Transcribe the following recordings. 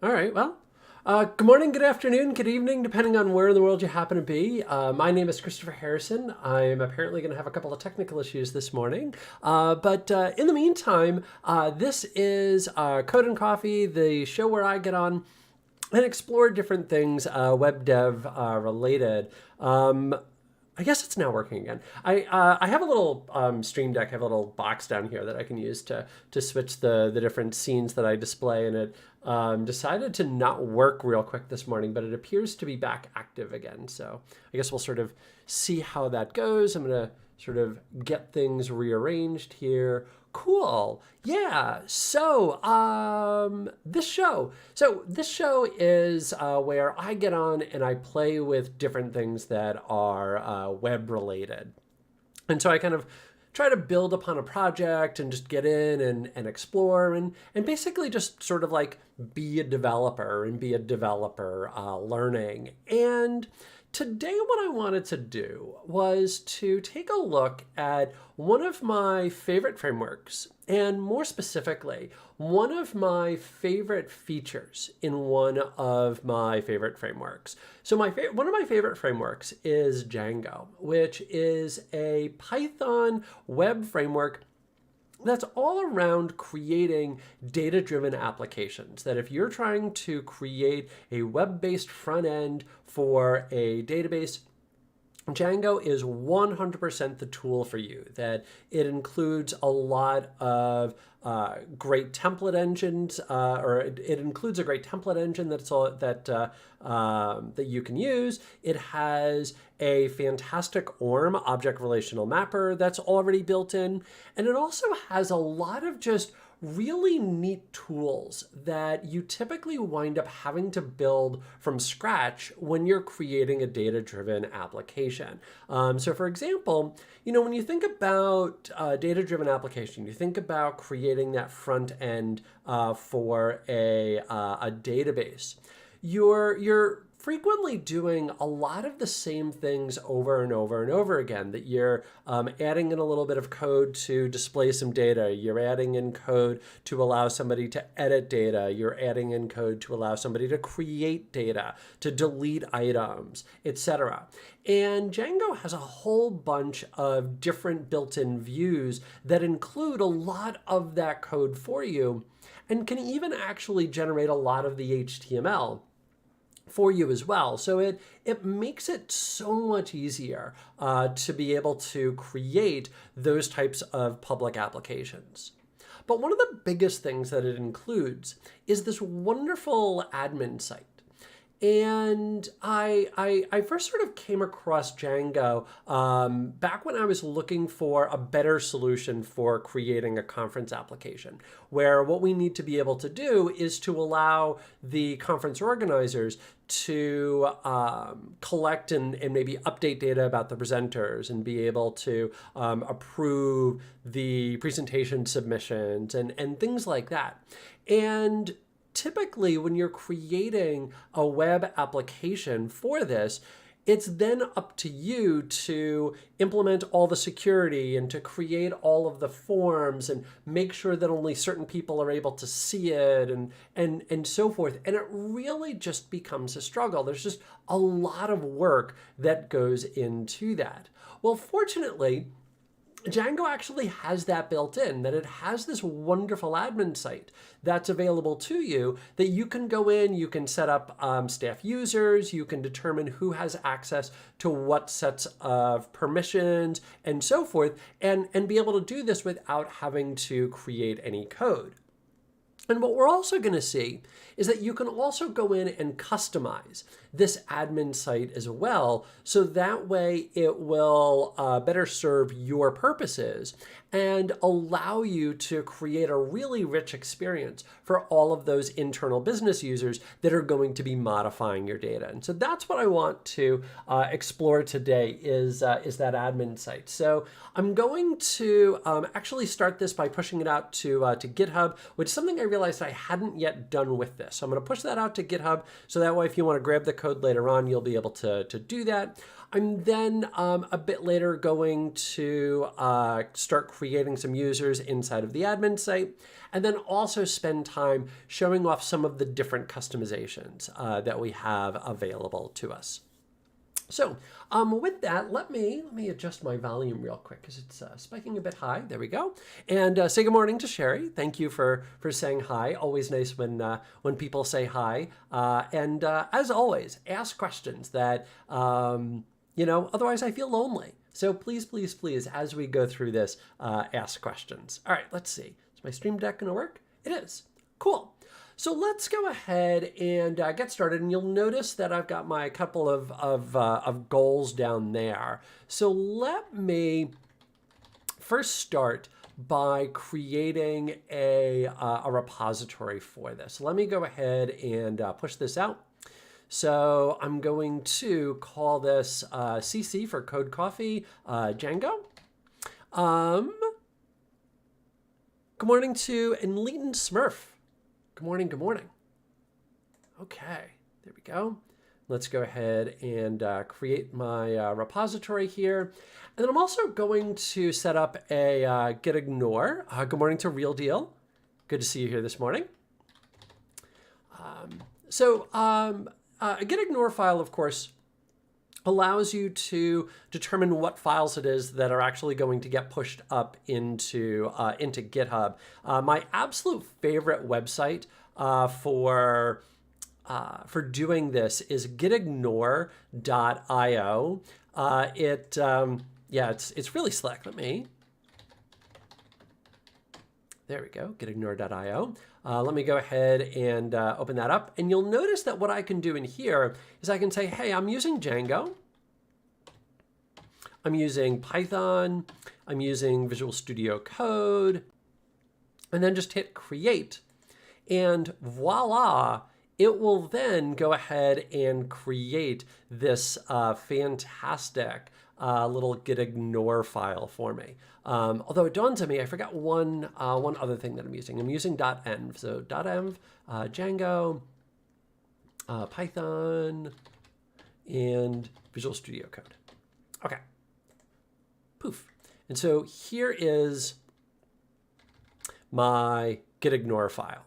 All right. Well, good morning, good afternoon, good evening, depending on where in the world you happen to be. My name is Christopher Harrison. I'm apparently going to have a couple of technical issues this morning. But in the meantime, this is Code and Coffee, the show where I get on and explore different things web dev related. I guess it's now working again. I have a little Stream Deck. I have a little box down here that I can use to switch the different scenes that I display, and it decided to not work real quick this morning, but it appears to be back active again. So I guess we'll sort of see how that goes. I'm gonna sort of get things rearranged here. Cool. Yeah. So this show is where I get on and I play with different things that are web related. And so I kind of try to build upon a project and just get in and explore and basically just sort of like be a developer and be a developer learning. And today, what I wanted to do was to take a look at one of my favorite frameworks, and more specifically, one of my favorite features in one of my favorite frameworks. So one of my favorite frameworks is Django, which is a Python web framework that's all around creating data-driven applications. That if you're trying to create a web-based front end for a database, Django is 100% the tool for you. That it includes a lot of great template engines, or it includes a great template engine that you can use. It has a fantastic ORM, object relational mapper, that's already built in, and it also has a lot of just really neat tools that you typically wind up having to build from scratch when you're creating a data-driven application. So for example, when you think about data-driven application, you think about creating that front end for a database. You're frequently doing a lot of the same things over and over and over again, that you're adding in a little bit of code to display some data. You're adding in code to allow somebody to edit data. You're adding in code to allow somebody to create data, to delete items, etc. And Django has a whole bunch of different built-in views that include a lot of that code for you and can even actually generate a lot of the HTML for you as well. So it makes it so much easier to be able to create those types of public applications. But one of the biggest things that it includes is this wonderful admin site. And I first sort of came across Django back when I was looking for a better solution for creating a conference application, where what we need to be able to do is to allow the conference organizers to collect and maybe update data about the presenters and be able to approve the presentation submissions and things like that. And typically, when you're creating a web application for this, it's then up to you to implement all the security and to create all of the forms and make sure that only certain people are able to see it and so forth. And it really just becomes a struggle. There's just a lot of work that goes into that. Well, fortunately, Django actually has that built in, that it has this wonderful admin site that's available to you that you can go in, you can set up staff users, you can determine who has access to what sets of permissions and so forth, and be able to do this without having to create any code. And what we're also going to see is that you can also go in and customize this admin site as well. So that way it will better serve your purposes and allow you to create a really rich experience for all of those internal business users that are going to be modifying your data. And so that's what I want to explore today is that admin site. So I'm going to actually start this by pushing it out to GitHub, which is something I realized I hadn't yet done with this. So I'm going to push that out to GitHub so that way if you want to grab the code later on, you'll be able to do that. I'm then a bit later going to start creating some users inside of the admin site, and then also spend time showing off some of the different customizations that we have available to us. So with that, let me adjust my volume real quick because it's spiking a bit high. There we go. And say good morning to Sherry. Thank you for saying hi. Always nice when people say hi. And as always, ask questions that otherwise I feel lonely. So please, please, please, as we go through this, ask questions. All right, let's see. Is my Stream Deck going to work? It is. Cool. So let's go ahead and get started. And you'll notice that I've got my couple of goals down there. So let me first start by creating a repository for this. Let me go ahead and push this out. So I'm going to call this CC for Code Coffee Django. Good morning to Enlightened Smurf. Good morning, good morning. Okay, there we go. Let's go ahead and create my repository here. And then I'm also going to set up a git ignore. Good morning to Real Deal. Good to see you here this morning. A git ignore file, of course, allows you to determine what files it is that are actually going to get pushed up into GitHub. My absolute favorite website for doing this is gitignore.io. It's really slick. There we go, gitignore.io. Let me go ahead and open that up. And you'll notice that what I can do in here is I can say, hey, I'm using Django. I'm using Python. I'm using Visual Studio Code. And then just hit create. And voila, it will then go ahead and create this fantastic little gitignore file for me. Although it dawns on me, I forgot one other thing that I'm using. I'm using .env. So .env, Django, Python, and Visual Studio Code. Okay. Poof. And so here is my gitignore file.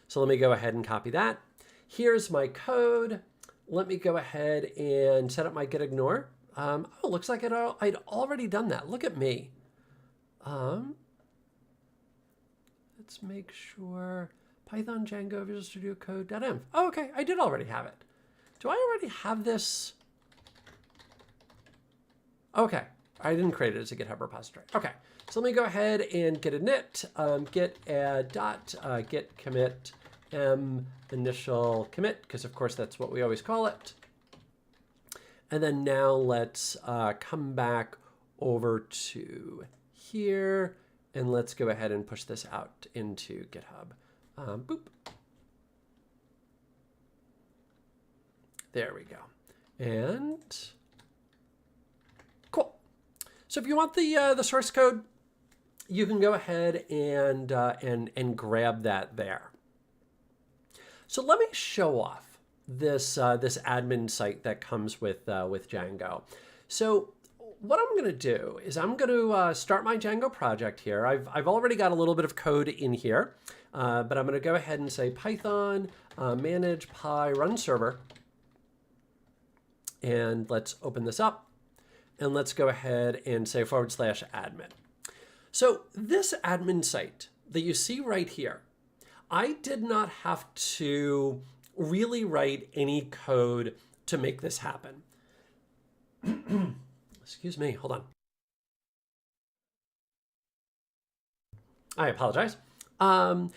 So let me go ahead and copy that. Here's my code. Let me go ahead and set up my gitignore. Looks like I'd already done that. Look at me. Let's make sure Python, Django, Visual Studio Code, .env. Oh, okay, I did already have it. Do I already have this? Okay, I didn't create it as a GitHub repository. Okay, so let me go ahead and git init, git add dot, git commit initial commit, because of course that's what we always call it. And then now let's come back over to here, and let's go ahead and push this out into GitHub. Boop. There we go. And cool. So if you want the source code, you can go ahead and grab that there. So let me show off this admin site that comes with Django. So what I'm going to do is I'm going to start my Django project here. I've already got a little bit of code in here, but I'm going to go ahead and say Python manage py run server, and let's open this up, and let's go ahead and say /admin. So this admin site that you see right here, I did not have to really write any code to make this happen. Excuse me, hold on. I apologize. So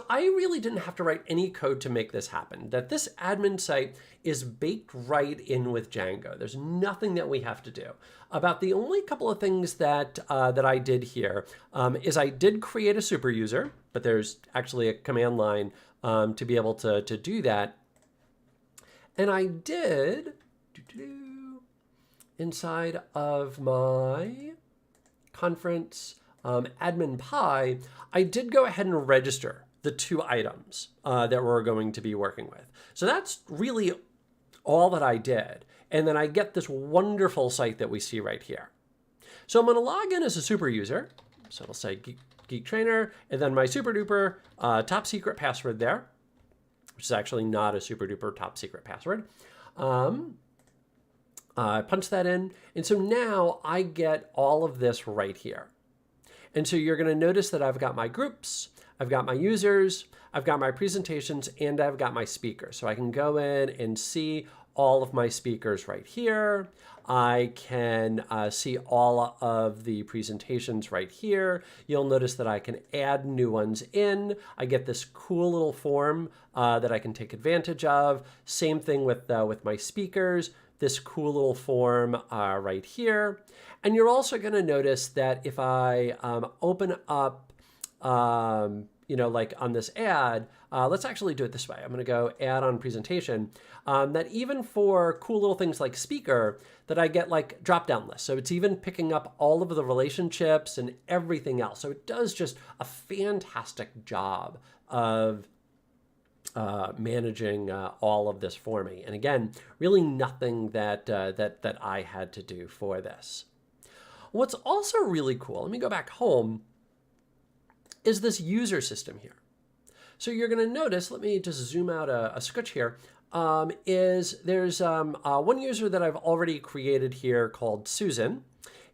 I really didn't have to write any code to make this happen. That this admin site is baked right in with Django. There's nothing that we have to do. About the only couple of things that I did here is I did create a super user, but there's actually a command line to be able to do that. And I did, inside of my conference admin py, I did go ahead and register the two items that we're going to be working with. So that's really all that I did. And then I get this wonderful site that we see right here. So I'm going to log in as a super user. So it'll say Geek Trainer, and then my super duper top secret password there, which is actually not a super duper top secret password. I punch that in. And so now I get all of this right here. And so you're going to notice that I've got my groups, I've got my users, I've got my presentations, and I've got my speakers. So I can go in and see all of my speakers right here. I can see all of the presentations right here. You'll notice that I can add new ones in. I get this cool little form that I can take advantage of. Same thing with my speakers, this cool little form right here. And you're also going to notice that if I open up, like on this ad, let's actually do it this way. I'm going to go add on presentation, that even for cool little things like speaker, that I get like drop-down lists. So it's even picking up all of the relationships and everything else. So it does just a fantastic job of managing all of this for me. And again, really nothing that I had to do for this. What's also really cool, let me go back home, is this user system here. So you're going to notice, let me just zoom out a scotch here, is there's one user that I've already created here called Susan.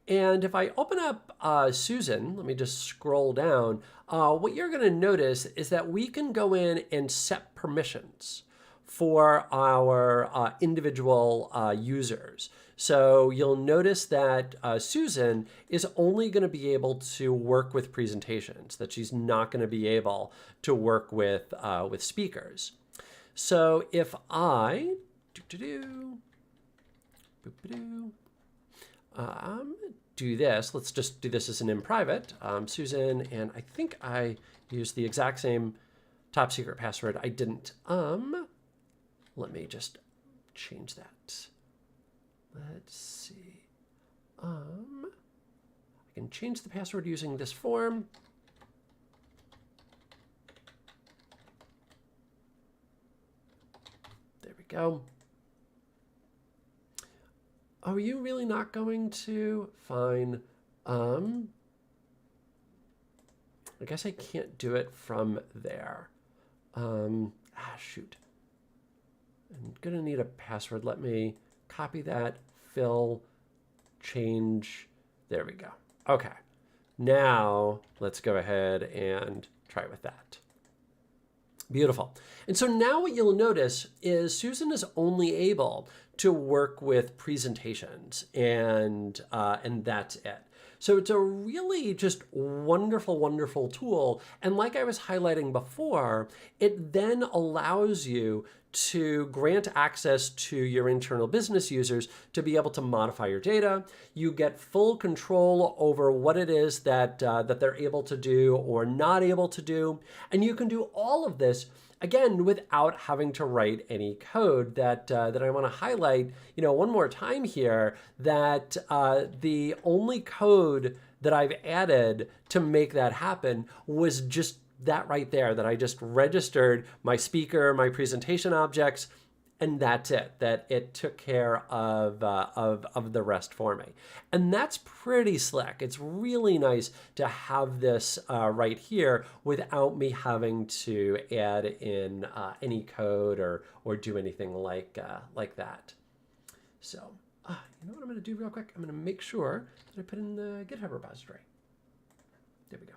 And if I open up Susan, let me just scroll down, what you're going to notice is that we can go in and set permissions for our individual users. So you'll notice that Susan is only going to be able to work with presentations, that she's not going to be able to work with speakers. So if I do this, let's just do this as an in private, Susan, and I think I used the exact same top secret password. I didn't. Let me just change that. Let's see. I can change the password using this form. There we go. Are you really not going to? Fine. I guess I can't do it from there. Shoot. I'm gonna need a password. Let me copy that, fill, change. There we go. Okay. Now let's go ahead and try with that. Beautiful. And so now what you'll notice is Susan is only able to work with presentations, and that's it. So it's a really just wonderful, wonderful tool. And like I was highlighting before, it then allows you to grant access to your internal business users to be able to modify your data. You get full control over what it is that they're able to do or not able to do. And you can do all of this, again, without having to write any code. That I want to highlight, one more time here, that the only code that I've added to make that happen was just that right there, that I just registered my speaker, my presentation objects, and that's it, that it took care of the rest for me. And that's pretty slick. It's really nice to have this right here without me having to add in any code or do anything like that. So, you know what I'm going to do real quick? I'm going to make sure that I put in the GitHub repository. There we go.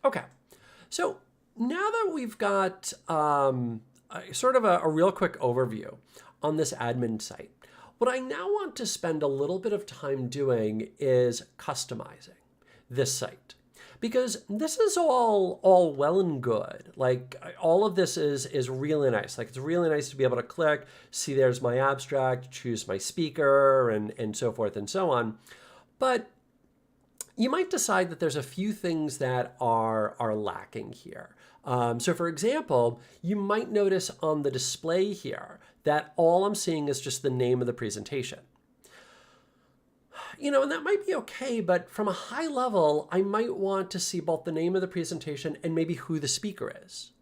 Okay, so now that we've got sort of a real quick overview on this admin site, what I now want to spend a little bit of time doing is customizing this site. Because this is all well and good. Like, all of this is really nice. Like, it's really nice to be able to click, see there's my abstract, choose my speaker, and so forth and so on. But you might decide that there's a few things that are lacking here. So for example, you might notice on the display here that all I'm seeing is just the name of the presentation. And that might be okay, but from a high level, I might want to see both the name of the presentation and maybe who the speaker is.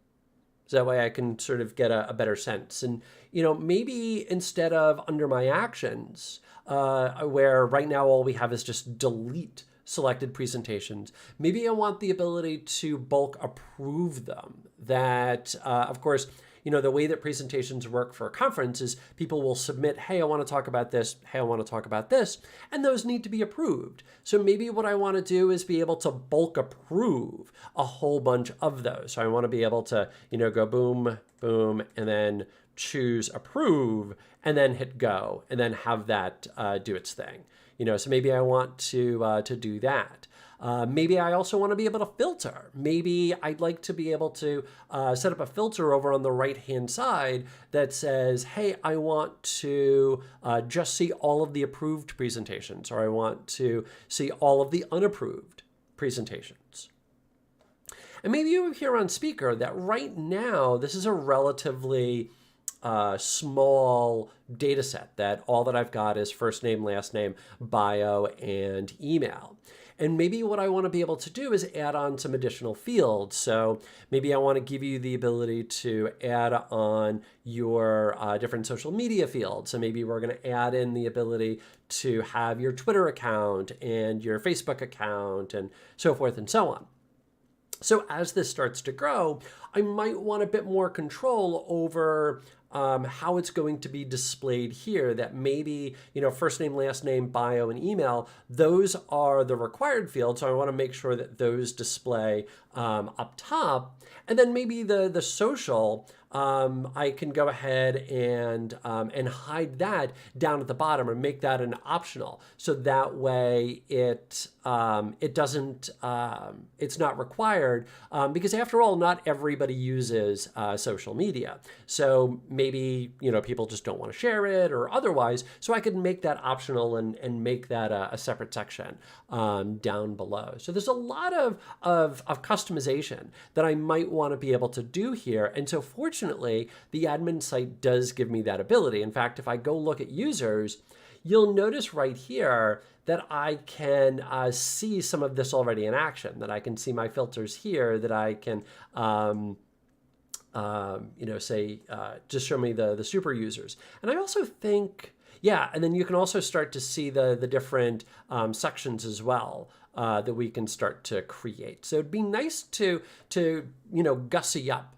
So that way I can sort of get a better sense. And, maybe instead of under my actions, where right now all we have is just delete selected presentations, maybe I want the ability to bulk approve them. That, of course, the way that presentations work for a conference is people will submit, hey, I want to talk about this. Hey, I want to talk about this. And those need to be approved. So maybe what I want to do is be able to bulk approve a whole bunch of those. So I want to be able to, go boom, boom, and then choose approve, and then hit go, and then have that do its thing. So maybe I want to do that. Maybe I also want to be able to filter. Maybe I'd like to be able to set up a filter over on the right-hand side that says, hey, I want to just see all of the approved presentations, or I want to see all of the unapproved presentations. And maybe you hear on speaker that right now, this is a relatively small data set, that all that I've got is first name, last name, bio, and email. And maybe what I want to be able to do is add on some additional fields. So maybe I want to give you the ability to add on your different social media fields. So maybe we're going to add in the ability to have your Twitter account and your Facebook account and so forth and so on. So as this starts to grow, I might want a bit more control over how it's going to be displayed here. That maybe, first name, last name, bio, and email, those are the required fields. So I want to make sure that those display up top. And then maybe the social, I can go ahead and hide that down at the bottom, or make that an optional. So that way it doesn't, it's not required, because after all, not everybody uses social media. So maybe, people just don't want to share it or otherwise. So I could make that optional and make that a separate section down below. So there's a lot of customization that I might want to be able to do here. And so fortunately, the admin site does give me that ability. In fact, if I go look at users, you'll notice right here that I can see some of this already in action, that I can see my filters here, that I can, say, just show me the super users. And I also think, yeah, and then you can also start to see the different sections as well that we can start to create. So it'd be nice to gussy up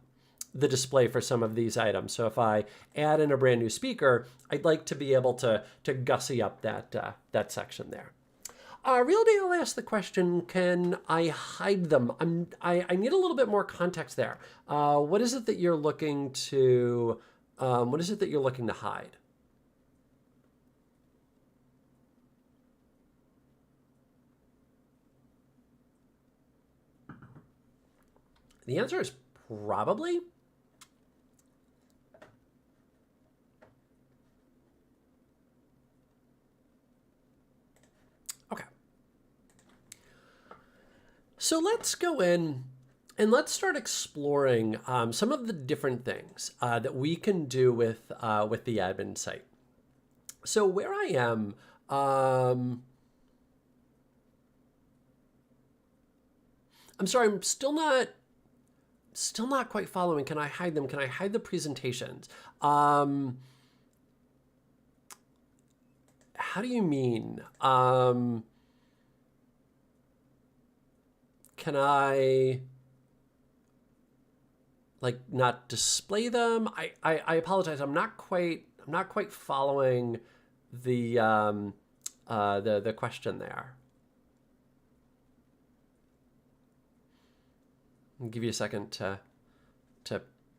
the display for some of these items. So if I add in a brand new speaker, I'd like to be able to gussy up that section there. Realdale asked the question, can I hide them? I need a little bit more context there. What is it that you're looking to hide? The answer is probably. Okay. So let's go in and let's start exploring some of the different things that we can do with the admin site. So where I am, I'm sorry, I'm still not quite following. Can I hide them? Can I hide the presentations? How do you mean? Can I not display them? I apologize. I'm not quite following the question there. I'll give you a second to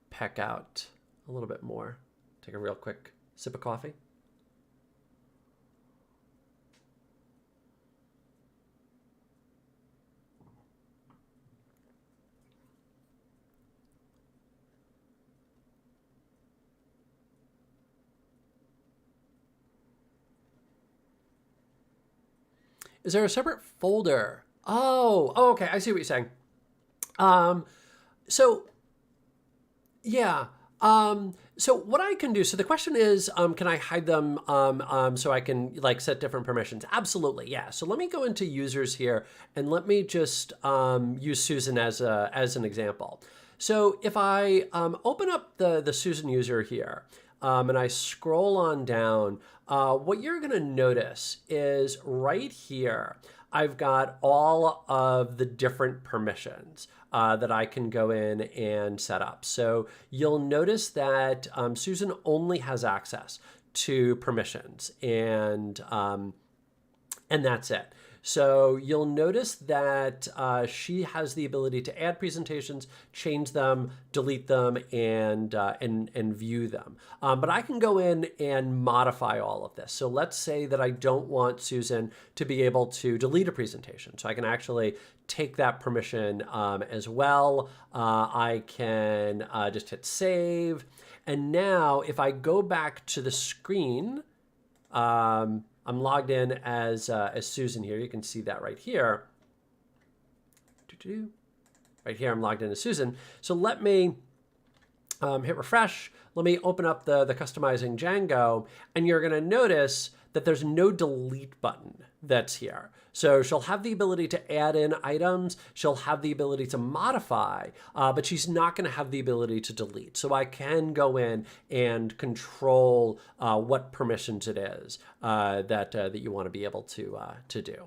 peck out a little bit more. Take a real quick sip of coffee. Is there a separate folder? Oh, okay. I see what you're saying. So yeah. So what I can do, so the question is, can I hide them so I can set different permissions? Absolutely, yeah. So let me go into users here and let me just use Susan as an example. So if I open up the Susan user here and I scroll on down, what you're going to notice is right here, I've got all of the different permissions that I can go in and set up. So you'll notice that Susan only has access to permissions, and that's it. So you'll notice that she has the ability to add presentations, change them, delete them, and view them. But I can go in and modify all of this. So let's say that I don't want Susan to be able to delete a presentation. So I can actually take that permission as well. I can just hit save. And now if I go back to the screen, I'm logged in as Susan here. You can see that right here. Right here, I'm logged in as Susan. So let me hit refresh. Let me open up the customizing Django, and you're going to notice that there's no delete button that's here. So she'll have the ability to add in items. She'll have the ability to modify, but she's not going to have the ability to delete. So I can go in and control what permissions it is that you want to be able to do.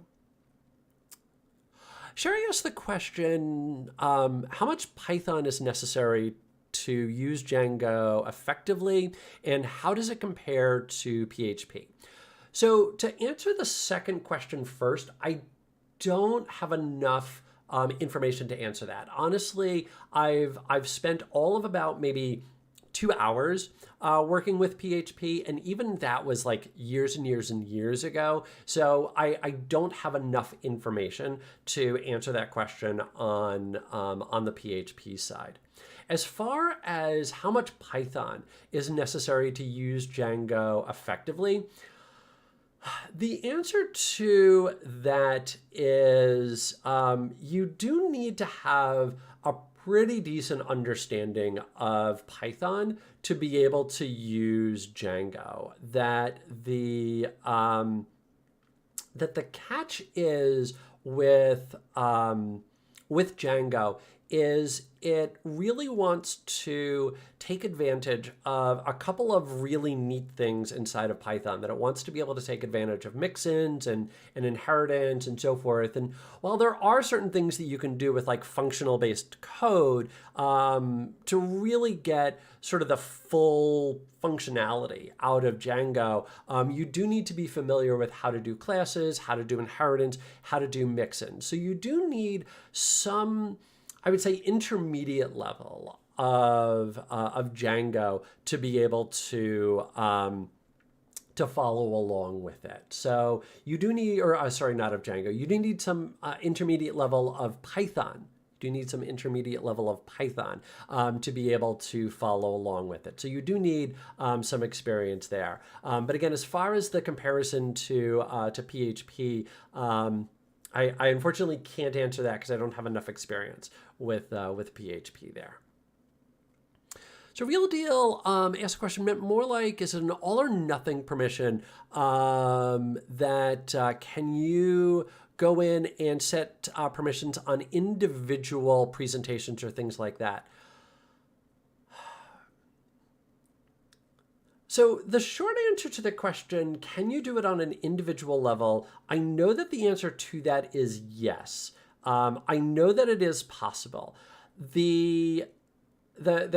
Sherry asked the question, how much Python is necessary to use Django effectively, and how does it compare to PHP? So to answer the second question first, I don't have enough information to answer that. Honestly, I've spent all of about maybe 2 hours working with PHP, and even that was like years and years and years ago. So I don't have enough information to answer that question on the PHP side. As far as how much Python is necessary to use Django effectively, the answer to that is you do need to have a pretty decent understanding of Python to be able to use Django. That the catch is with Django is it really wants to take advantage of a couple of really neat things inside of Python, that it wants to be able to take advantage of mix-ins and inheritance and so forth. And while there are certain things that you can do with like functional-based code to really get sort of the full functionality out of Django, you do need to be familiar with how to do classes, how to do inheritance, how to do mix-ins. So you do need some, I would say, intermediate level of Django to be able to follow along with it. So you do need, or sorry, not of Django. You do need some intermediate level of Python. You do need some intermediate level of Python to be able to follow along with it. So you do need some experience there. But again, as far as the comparison to PHP, I unfortunately can't answer that because I don't have enough experience with PHP there. So Real Deal asked a question meant more like, is it an all or nothing permission that can you go in and set permissions on individual presentations or things like that? So the short answer to the question, can you do it on an individual level? I know that the answer to that is yes. I know that it is possible. The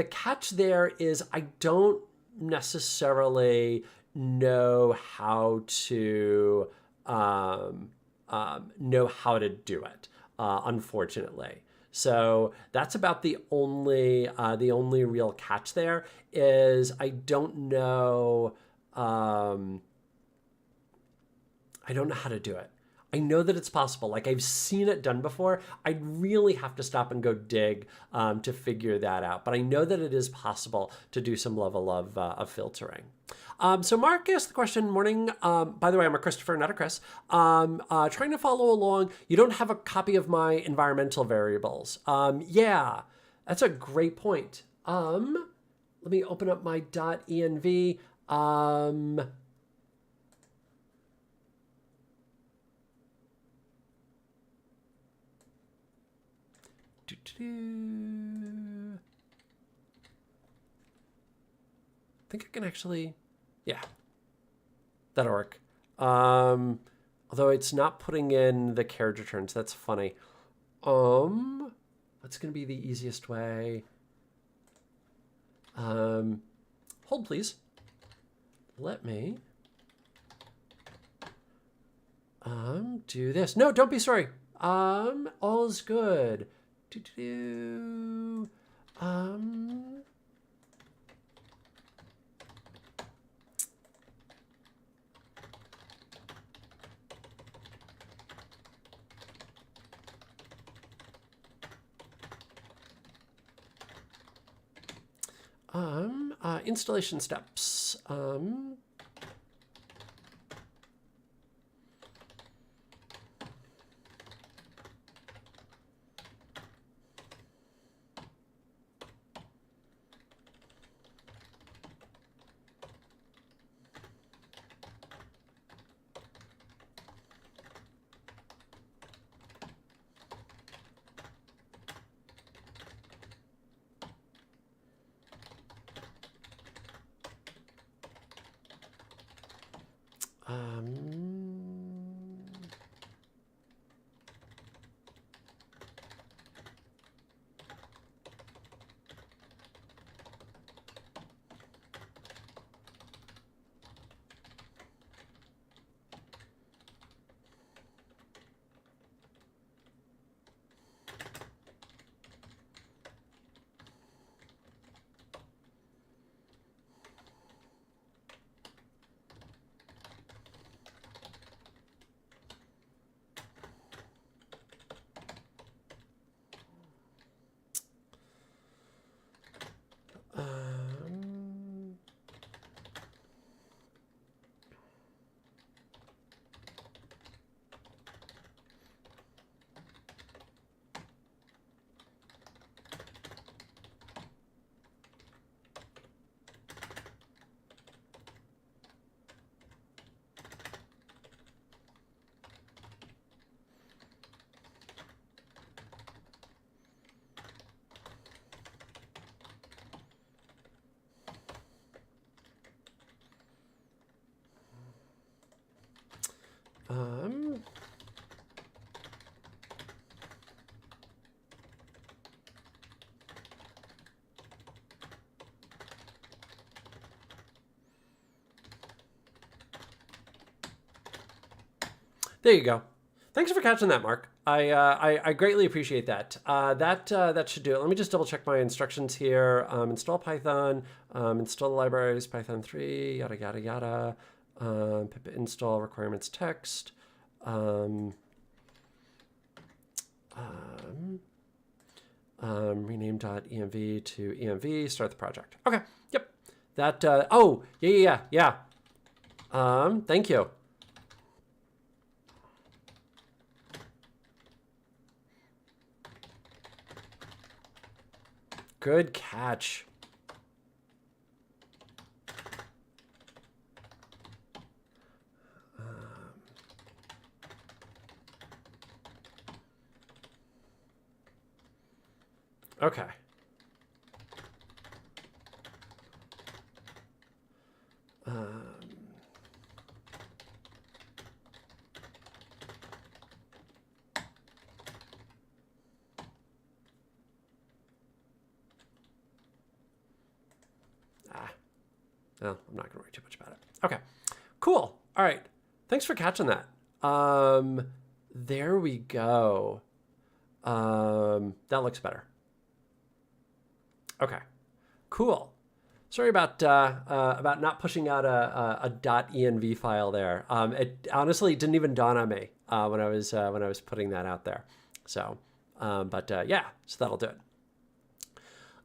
catch there is I don't necessarily know how to do it, unfortunately. So that's about the only real catch there is I don't know how to do it. I know that it's possible. Like I've seen it done before. I'd really have to stop and go dig to figure that out. But I know that it is possible to do some level of filtering. So Mark asked the question, morning. By the way, I'm a Christopher, not a Chris. Trying to follow along. You don't have a copy of my environmental variables. Yeah, that's a great point. Let me open up my .env. think I can actually, yeah, that'll work. Although it's not putting in the carriage returns. That's funny. What's going to be the easiest way? Hold, please. Let me do this. No, don't be sorry. All's good. Installation steps. There you go. Thanks for catching that, Mark. I greatly appreciate that. That should do it. Let me just double check my instructions here. Install Python, install the libraries, Python 3, yada, yada, yada. Pip install requirements text. Rename .env to env, start the project. Okay, yep. That, oh, yeah. Thank you. Good catch. Okay. Well, I'm not going to worry too much about it. Okay, cool. All right. Thanks for catching that. There we go. That looks better. Okay, cool. Sorry about not pushing out a .env file there. It honestly didn't even dawn on me when I was putting that out there. So, yeah, so that'll do it.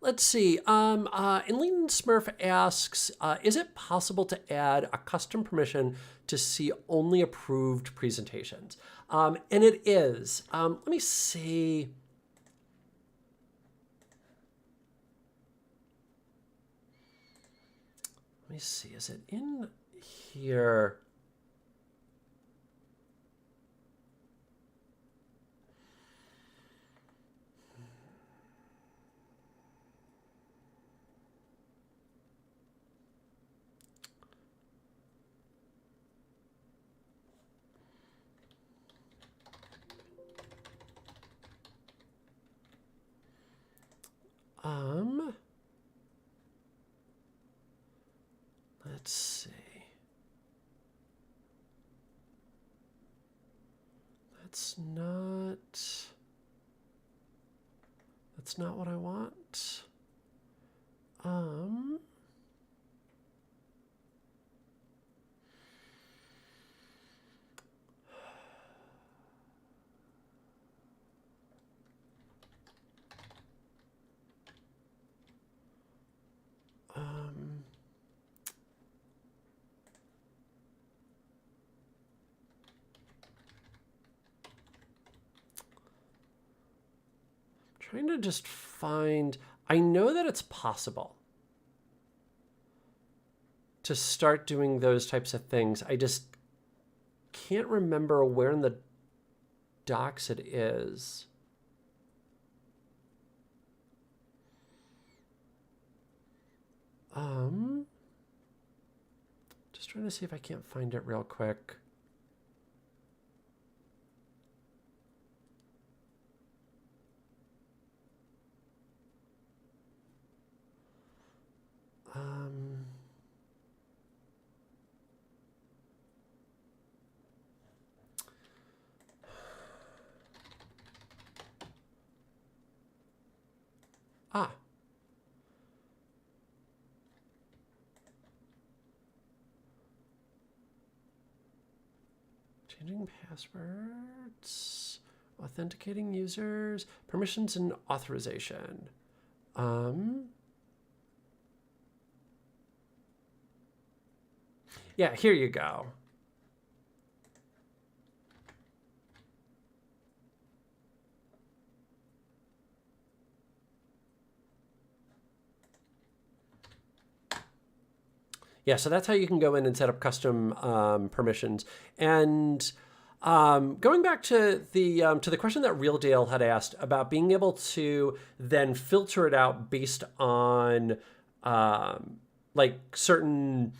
Let's see. Lean Smurf asks, is it possible to add a custom permission to see only approved presentations? And it is. Let me see. Let me see. Is it in here? That's not what I want. Trying to just find, I know that it's possible to start doing those types of things. I just can't remember where in the docs it is. Just trying to see if I can't find it real quick. Changing passwords, authenticating users, permissions and authorization. Yeah, here you go. Yeah, so that's how you can go in and set up custom permissions. And going back to the question that Real Deal had asked about being able to then filter it out based on like certain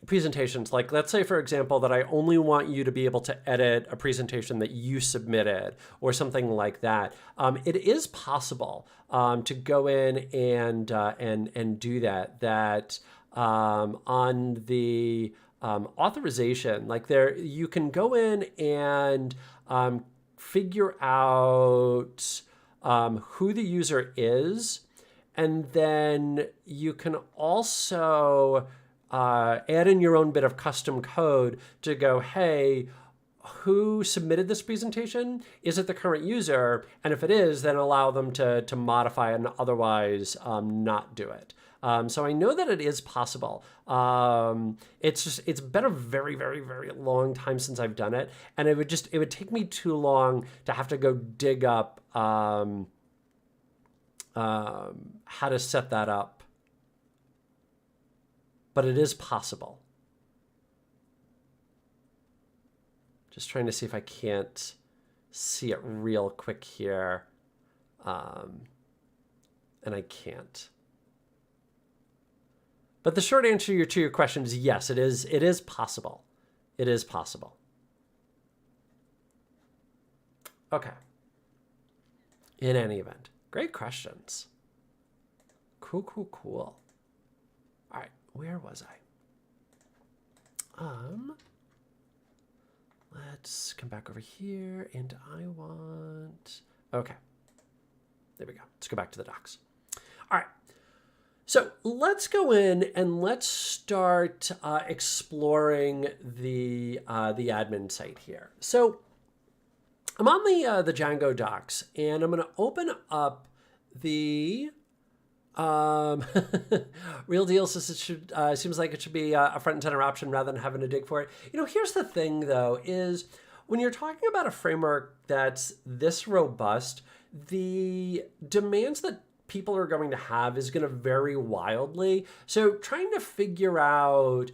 presentations. Like, let's say, for example, that I only want you to be able to edit a presentation that you submitted or something like that. It is possible to go in and do that. On the authorization, like there, you can go in and figure out who the user is, and then you can also add in your own bit of custom code to go, hey, who submitted this presentation? Is it the current user? And if it is, then allow them to modify it and otherwise not do it. So I know that it is possible. It's been a very, very, very long time since I've done it. And it would take me too long to have to go dig up how to set that up. But it is possible. Just trying to see if I can't see it real quick here. And I can't. But the short answer to your question is yes, it is possible. It is possible. Okay. In any event, great questions. Cool. All right, where was I? Let's come back over here, and I want, okay. There we go. Let's go back to the docs. All right. So let's go in and let's start exploring the admin site here. So I'm on the Django docs, and I'm going to open up the Real Deal says it should seems like it should be a front and center option rather than having to dig for it. You know, here's the thing though, is when you're talking about a framework that's this robust, the demands that people are going to have is going to vary wildly. So trying to figure out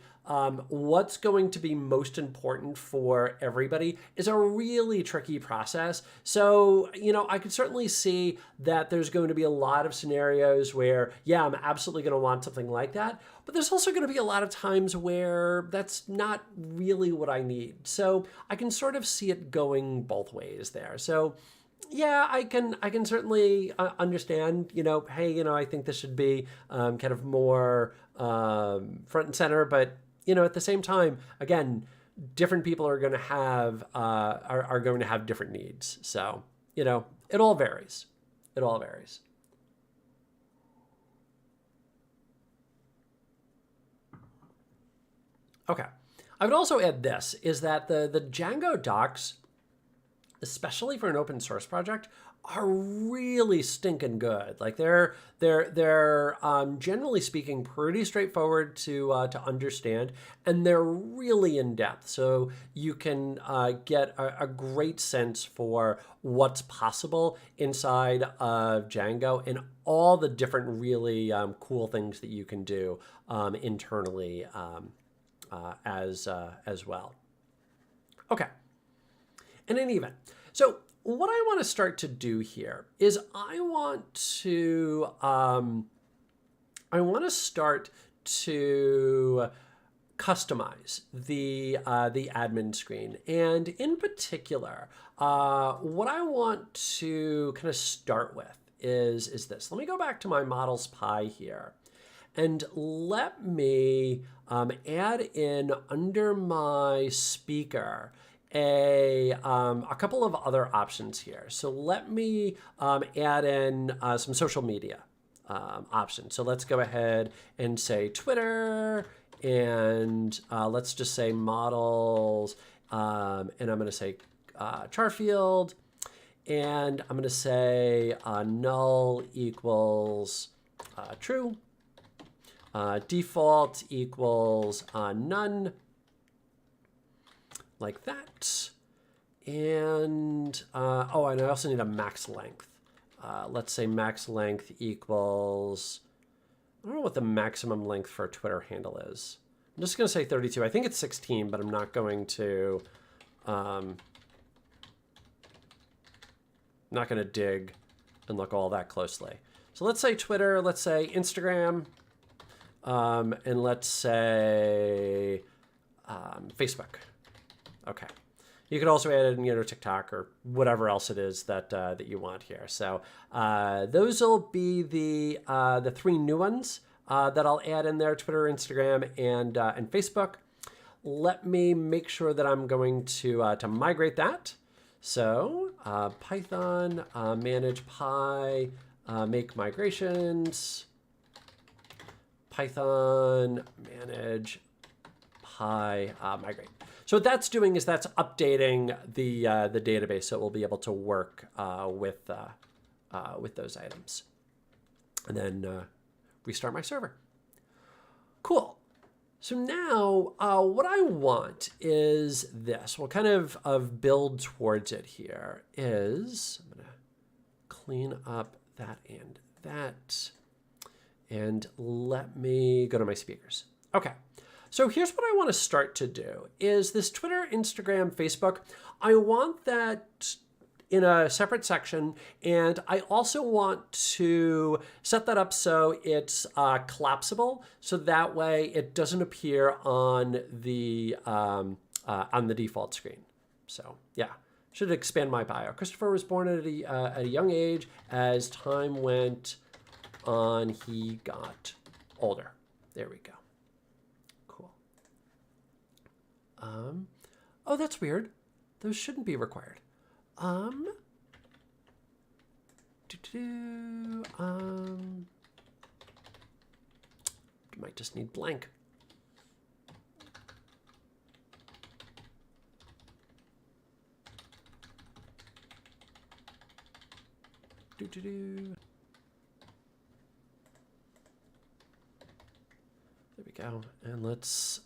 what's going to be most important for everybody is a really tricky process. So, you know, I could certainly see that there's going to be a lot of scenarios where, yeah, I'm absolutely going to want something like that. But there's also going to be a lot of times where that's not really what I need. So I can sort of see it going both ways there. So yeah, I can certainly understand, you know, hey, you know, I think this should be kind of more front and center, but, you know, at the same time, again, different people are going to have are going to have different needs. So, you know, it all varies. It all varies. Okay. I would also add this, is that the Django docs, especially for an open source project, are really stinking good. Like they're generally speaking pretty straightforward to understand, and they're really in depth. So you can get a great sense for what's possible inside of Django and all the different really cool things that you can do internally as well. Okay. In any event, so what I want to start to do here is I want to start to customize the admin screen, and in particular, what I want to kind of start with is this. Let me go back to my models pie here, and let me add in under my speaker a couple of other options here. So let me add in some social media options. So let's go ahead and say Twitter, and let's just say models, and I'm going to say Charfield, and I'm going to say null equals true, default equals none, like that. And, oh, and I also need a max length. Let's say max length equals, I don't know what the maximum length for a Twitter handle is. I'm just going to say 32. I think it's 16, but I'm not going to, not going to dig and look all that closely. So let's say Twitter, let's say Instagram, and let's say Facebook. Okay. You could also add in, you know, TikTok or whatever else it is that that you want here. So those will be the three new ones that I'll add in there: Twitter, Instagram, and Facebook. Let me make sure that I'm going to migrate that. So Python manage py, make migrations. Python manage py migrate. So what that's doing is that's updating the database, so it will be able to work with those items, and then restart my server. Cool. So now what I want is this. We'll kind of build towards it here. Is I'm gonna clean up that and that, and let me go to my speakers. Okay. So here's what I want to start to do is this Twitter, Instagram, Facebook. I want that in a separate section, and I also want to set that up so it's collapsible, so that way it doesn't appear on the default screen. So yeah, should expand my bio. Christopher was born at a young age. As time went on, he got older. There we go. Oh, that's weird. Those shouldn't be required. Might just need blank. There we go. And let's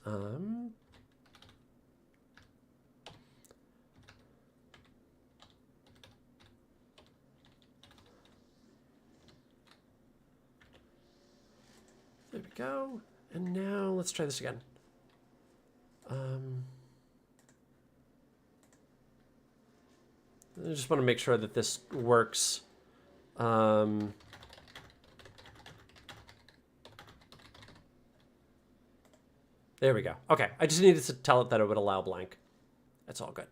there we go. And now let's try this again. I just want to make sure that this works. There we go. Okay, I just needed to tell it that it would allow blank. That's all good.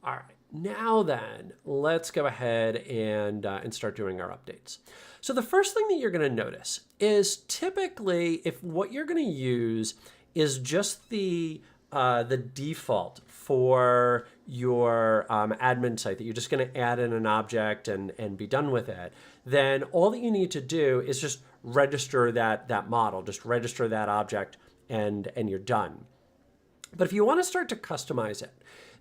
All right, now then, let's go ahead and start doing our updates. So the first thing that you're going to notice is typically if what you're going to use is just the the default for your admin site, that you're just going to add in an object and be done with it, then all that you need to do is just register that model, just register that object, and you're done. But if you want to start to customize it,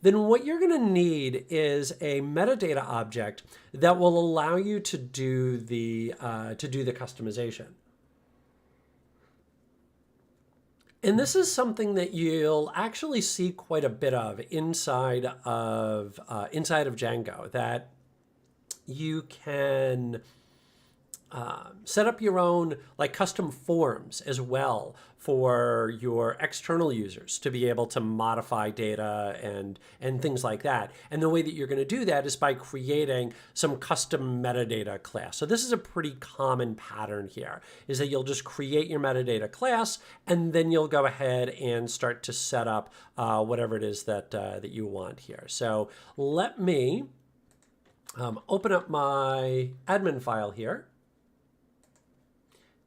then what you're going to need is a metadata object that will allow you to do the customization. And this is something that you'll actually see quite a bit of inside of Django, that you can set up your own like custom forms as well for your external users to be able to modify data and things like that. And the way that you're going to do that is by creating some custom metadata class. So this is a pretty common pattern here, is that you'll just create your metadata class, and then you'll go ahead and start to set up whatever it is that you want here. So let me open up my admin file here.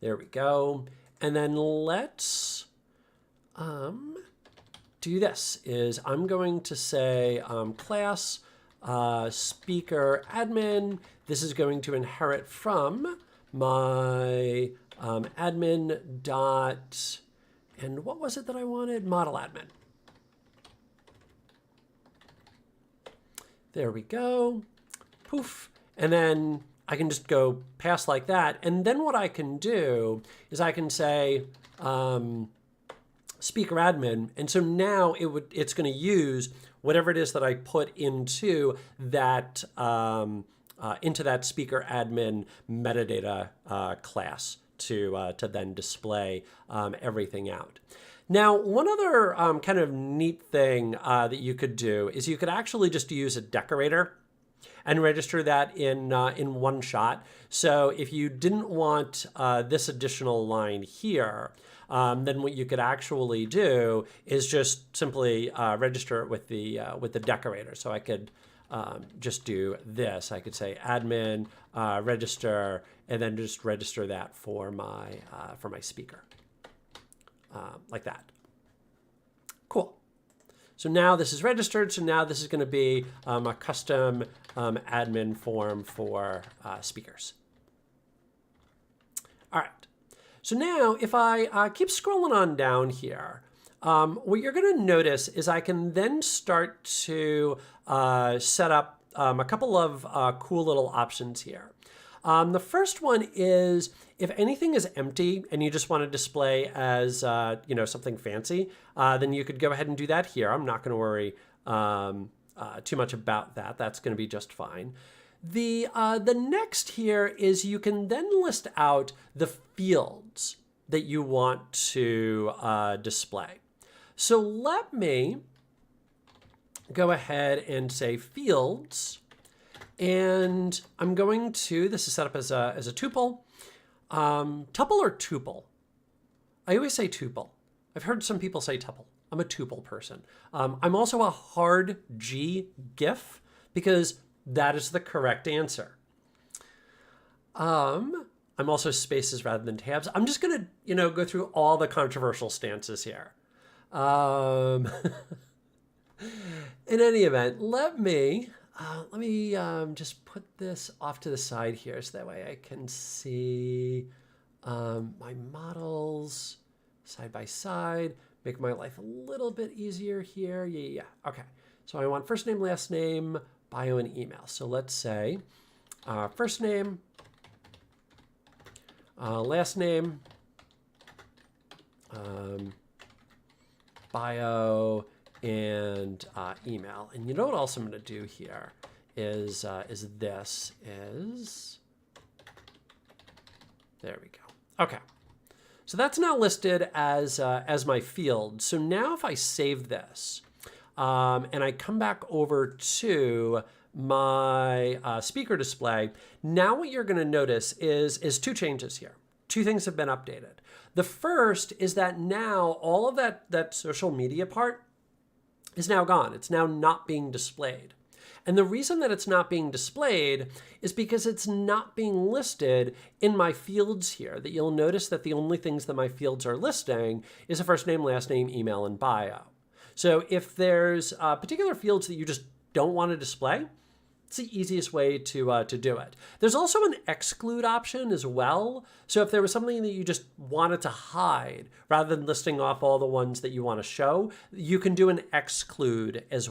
There we go. And then let's do this. Is I'm going to say class speaker admin. This is going to inherit from my admin dot, and what was it that I wanted? Model admin. There we go. Poof. And then I can just go past like that. And then what I can do is I can say speaker admin. And so now it's going to use whatever it is that I put into that speaker admin metadata class to then display everything out. Now, one other kind of neat thing that you could do is you could actually just use a decorator and register that in one shot. So if you didn't want this additional line here, then what you could actually do is just simply register it with the decorator. So I could just do this. I could say admin register, and then just register that for my speaker, like that. Cool. So now this is registered. So now this is going to be a custom admin form for speakers. All right. So now if I keep scrolling on down here, what you're going to notice is I can then start to set up a couple of cool little options here. The first one is if anything is empty and you just want to display as something fancy, then you could go ahead and do that here. I'm not going to worry too much about that. That's going to be just fine. The next here is you can then list out the fields that you want to display. So let me go ahead and say fields. And I'm going to, this is set up as a tuple. Tuple or tuple? I always say tuple. I've heard some people say tuple. I'm a tuple person. I'm also a hard G GIF because that is the correct answer. I'm also spaces rather than tabs. I'm just going to, go through all the controversial stances here. In any event, let me just put this off to the side here so that way I can see my models side by side, make my life a little bit easier here. Yeah. Okay. So I want first name, last name, bio, and email. So let's say first name, last name, bio, and email. And you know what else I'm going to do here is there we go. Okay. So that's now listed as my field. So now if I save this and I come back over to my speaker display, now what you're going to notice is two changes here. Two things have been updated. The first is that now all of that social media part is now gone. It's now not being displayed. And the reason that it's not being displayed is because it's not being listed in my fields here. That you'll notice that the only things that my fields are listing is a first name, last name, email, and bio. So if there's particular fields that you just don't want to display, it's the easiest way to do it. There's also an exclude option as well. So if there was something that you just wanted to hide, rather than listing off all the ones that you want to show, you can do an exclude as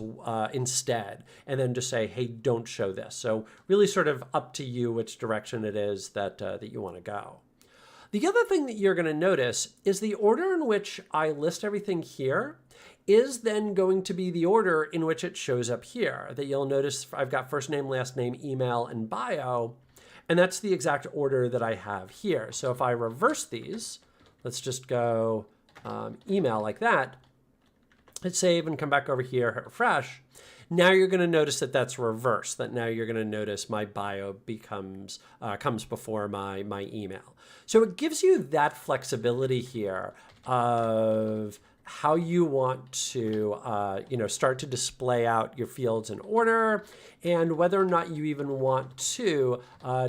instead, and then just say, hey, don't show this. So really sort of up to you which direction it is that you want to go. The other thing that you're going to notice is the order in which I list everything here is then going to be the order in which it shows up here. That you'll notice I've got first name, last name, email, and bio, and that's the exact order that I have here. So if I reverse these, let's just go email like that, hit save and come back over here, hit refresh. Now you're going to notice that that's reversed, that now you're going to notice my bio comes before my email. So it gives you that flexibility here of how you want to start to display out your fields in order, and whether or not you even want to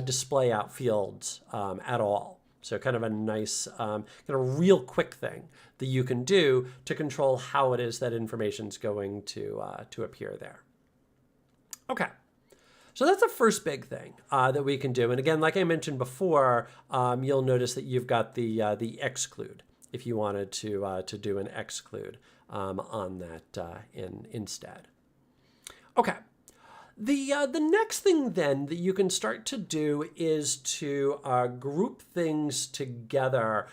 display out fields at all. So kind of a nice, kind of real quick thing that you can do to control how it is that information's going to appear there. Okay. So that's the first big thing that we can do. And again, like I mentioned before, you'll notice that you've got the exclude if you wanted to do an exclude on that instead. Okay. The next thing then that you can start to do is to group things together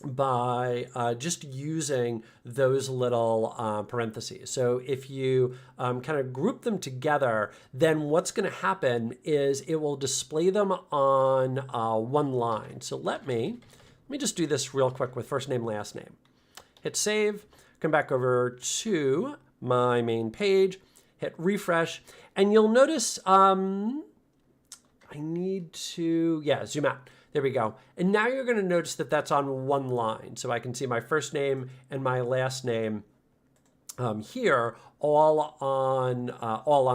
by just using those little parentheses. So if you kind of group them together, then what's going to happen is it will display them on one line. So let me just do this real quick with first name, last name. Hit save, come back over to my main page, hit refresh, and you'll notice I need to, zoom out. There we go. And now you're going to notice that that's on one line. So I can see my first name and my last name here all on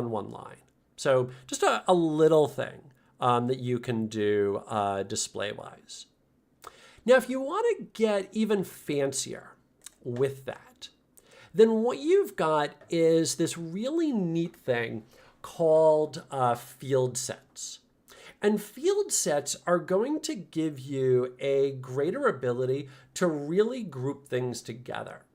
one line. So just a little thing that you can do display-wise. Now, if you want to get even fancier with that, then what you've got is this really neat thing called field sets. And field sets are going to give you a greater ability to really group things together.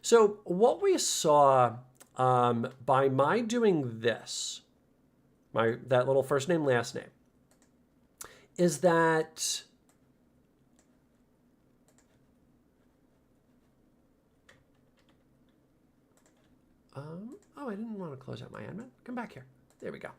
So what we saw by my doing this, that little first name, last name, is that I didn't want to close out my admin. Come back here. There we go.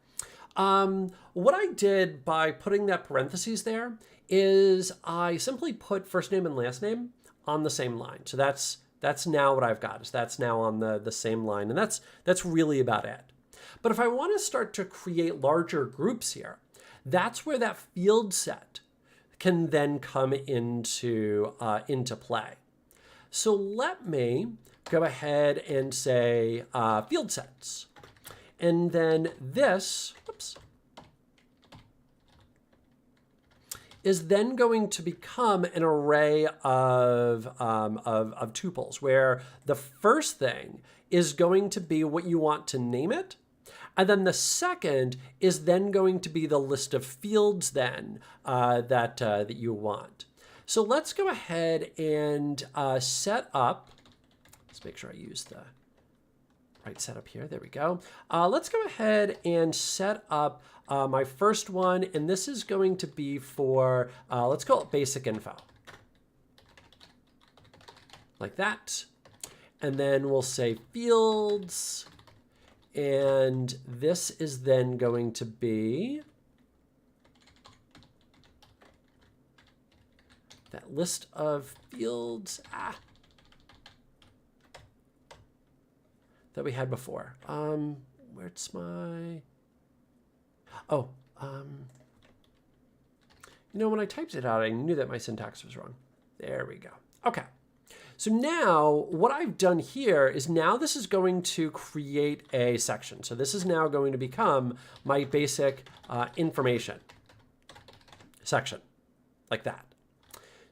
What I did by putting that parentheses there is I simply put first name and last name on the same line. So that's now what I've got, is that's now on the same line. And that's really about it. But if I want to start to create larger groups here, that's where that field set can then come into play. So let me go ahead and say field sets. And then this, is then going to become an array of tuples, where the first thing is going to be what you want to name it. And then the second is then going to be the list of fields then that you want. So let's go ahead and set up, let's make sure I use the right setup here. There we go. Let's go ahead and set up my first one. And this is going to be for, let's call it basic info. Like that. And then we'll say fields. And this is then going to be that list of fields that we had before. Where's my, when I typed it out, I knew that my syntax was wrong. There we go. Okay. So now what I've done here is now this is going to create a section. So this is now going to become my basic information section, like that.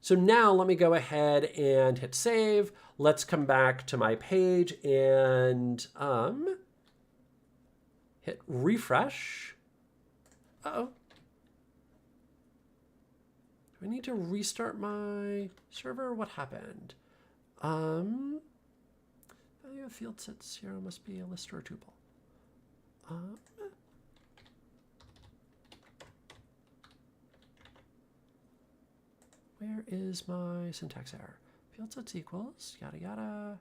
So now let me go ahead and hit save. let's come back to my page and hit refresh. Uh-oh. Do I need to restart my server? What happened? Value of field set 0 must be a list or a tuple. Where is my syntax error? Field sets equals, yada yada.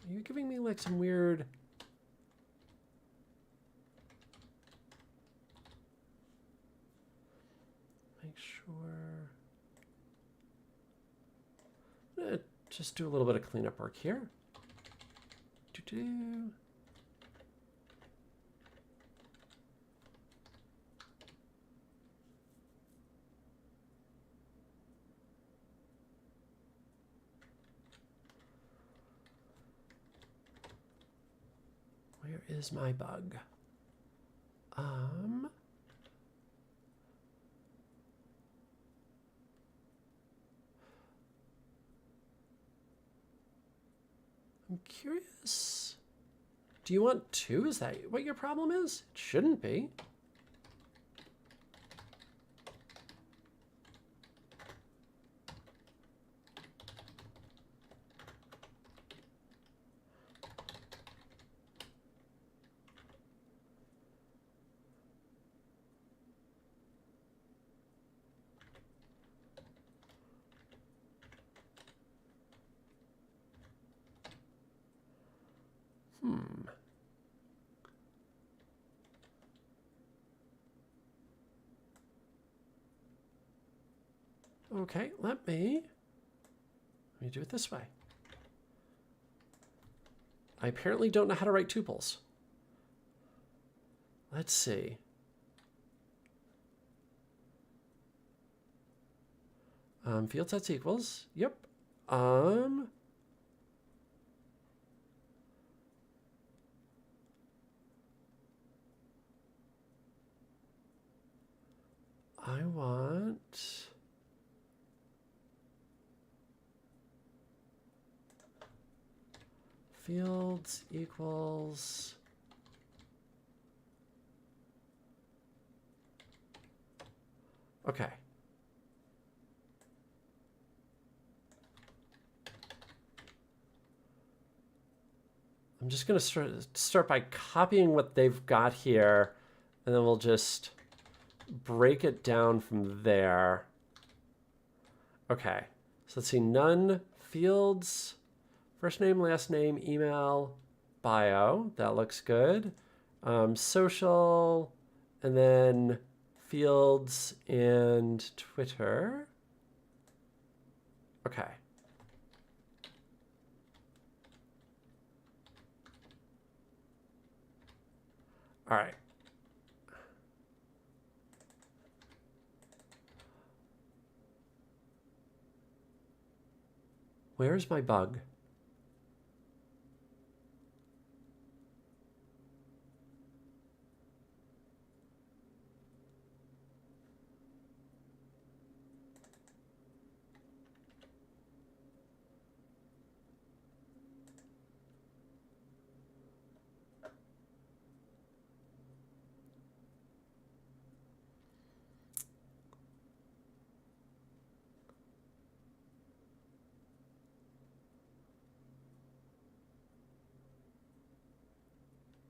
You're giving me like some weird... Make sure... I'm gonna just do a little bit of cleanup work here. Where is my bug? I'm curious. Do you want 2? Is that what your problem is? It shouldn't be. Okay, let me do it this way. I apparently don't know how to write tuples. Let's see. Field sets equals. Yep. I want... Fields equals... Okay. I'm just going to start by copying what they've got here, and then we'll just break it down from there. Okay. So let's see. None fields... First name, last name, email, bio. That looks good. Social, and then fields and Twitter. Okay. All right. Where's my bug?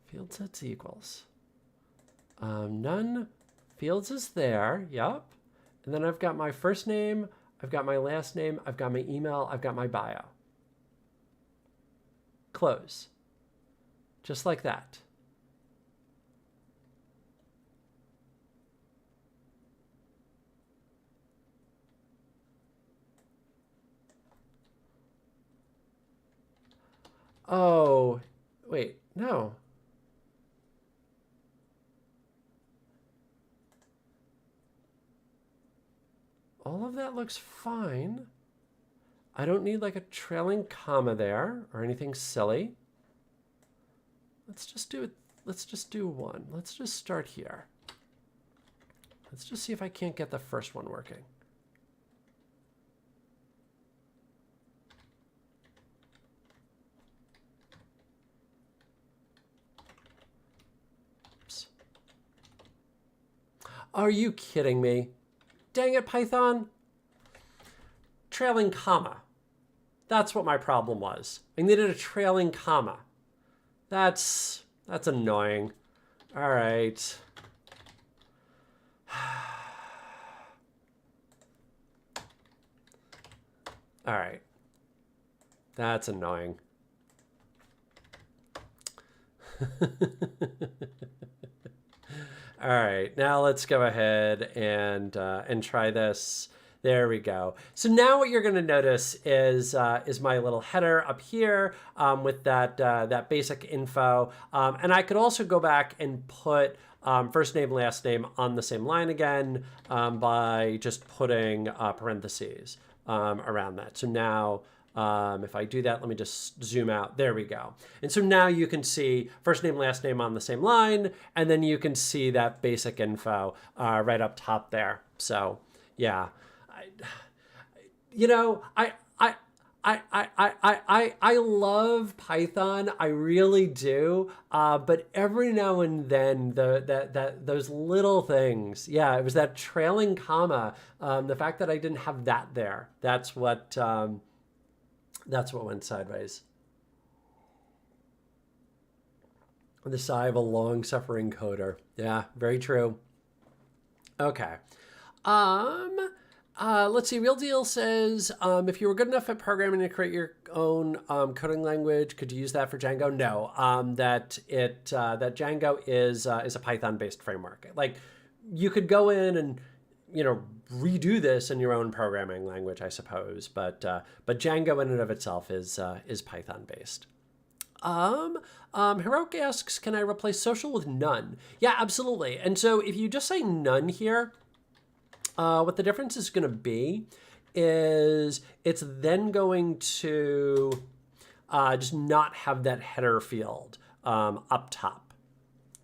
Field sets equals. None fields is there. Yep. And then I've got my first name. I've got my last name. I've got my email. I've got my bio. Close. Just like that. Oh, wait, no. All of that looks fine. I don't need like a trailing comma there or anything silly. Let's just do it. Let's just do one. Let's just start here. Let's just see if I can't get the first one working. Oops. Are you kidding me? Dang it, Python. Trailing comma. That's what my problem was. I needed a trailing comma. That's annoying. All right. All right. That's annoying. All right, now let's go ahead and try this. There we go. So now what you're going to notice is my little header up here with that basic info. And I could also go back and put first name, last name on the same line again by just putting parentheses around that. So now if I do that, let me just zoom out. There we go. And so now you can see first name, last name on the same line, and then you can see that basic info right up top there. So yeah, I love Python. I really do. But every now and then those little things, yeah, it was that trailing comma. The fact that I didn't have that there, that's what went sideways. The sigh of a long-suffering coder. Yeah, very true. Okay. Let's see. Real Deal says, if you were good enough at programming to create your own coding language, could you use that for Django? No. That Django is a Python-based framework. Like, you could go in and redo this in your own programming language, I suppose. But Django in and of itself is Python-based. Heroic asks, can I replace social with none? Yeah, absolutely. And so if you just say none here, what the difference is going to be is it's then going to just not have that header field up top.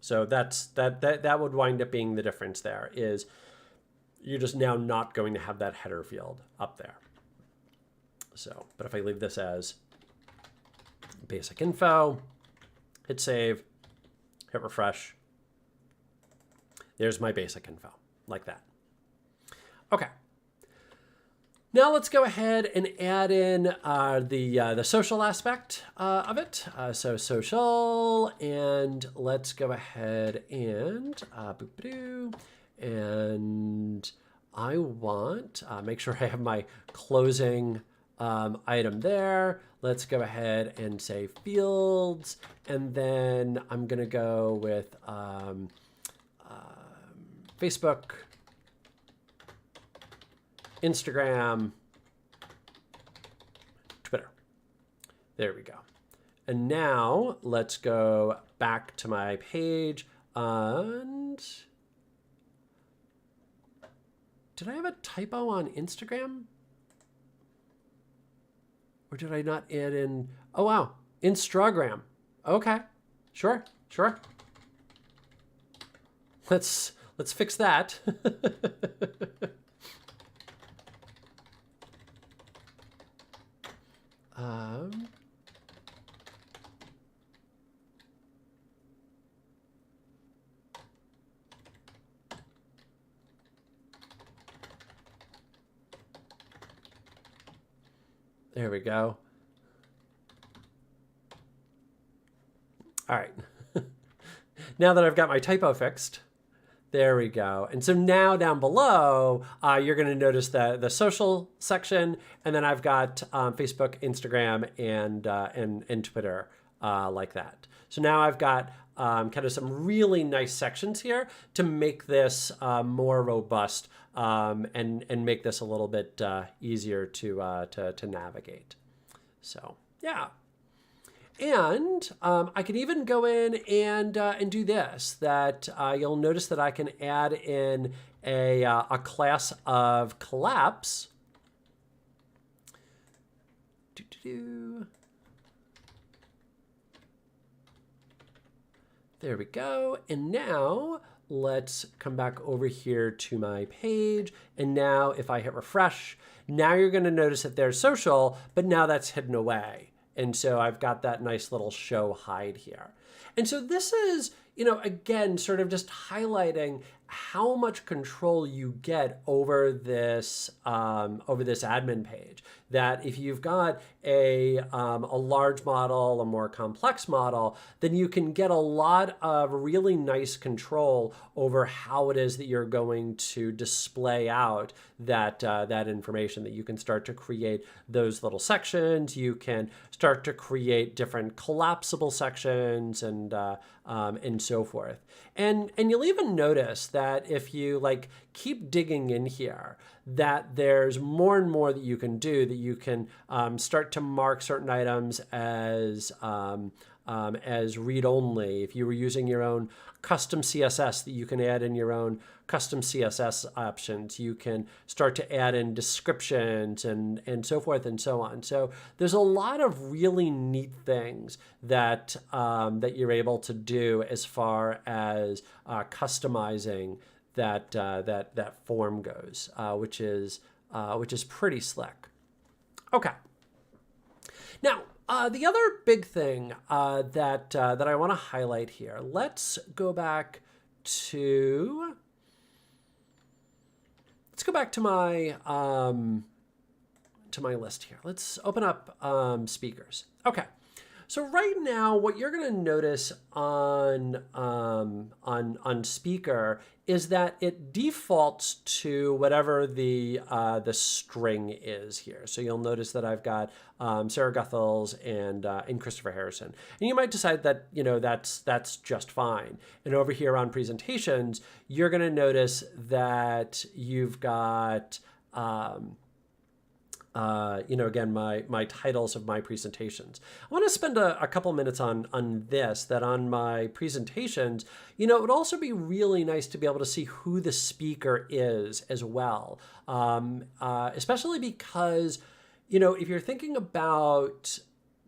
So that would wind up being the difference there, is you're just now not going to have that header field up there. So, but if I leave this as basic info, hit save, hit refresh, there's my basic info, like that. Okay. Now let's go ahead and add in the social aspect of it. So social, and let's go ahead and and I want make sure I have my closing item there. Let's go ahead and say fields, and then I'm gonna go with Facebook, Instagram, Twitter. There we go. And now let's go back to my page. And did I have a typo on Instagram? Or did I not add in? Oh, wow. Instagram. Okay. Sure. Let's fix that. There we go. All right. Now that I've got my typo fixed, there we go. And so now down below, you're going to notice the social section, and then I've got Facebook, Instagram, and Twitter like that. So now I've got kind of some really nice sections here to make this more robust and make this a little bit easier to navigate. So yeah. And I can even go in and do this. That you'll notice that I can add in a class of collapse. There we go. And now let's come back over here to my page. And now if I hit refresh, now you're going to notice that there's social, but now that's hidden away. And so I've got that nice little show hide here. And so this is, again, sort of just highlighting how much control you get over this admin page. That if you've got a large model, a more complex model, then you can get a lot of really nice control over how it is that you're going to display out that information. That you can start to create those little sections. You can start to create different collapsible sections and so forth. And you'll even notice that if you keep digging in here, that there's more and more that you can do, that you can start to mark certain items as read-only. If you were using your own custom CSS, that you can add in your own custom CSS options. You can start to add in descriptions and so forth and so on. So there's a lot of really neat things that that you're able to do as far as customizing that form goes, which is pretty slick. Okay. Now, the other big thing that I want to highlight here. Let's go back to my list here. Let's open up speakers. Okay. So right now, what you're going to notice on speaker is that it defaults to whatever the string is here. So you'll notice that I've got Sarah Guthels and Christopher Harrison, and you might decide that that's just fine. And over here on presentations, you're going to notice that you've got again, my titles of my presentations. I want to spend a couple minutes on this, that on my presentations, it would also be really nice to be able to see who the speaker is as well. Especially because, if you're thinking about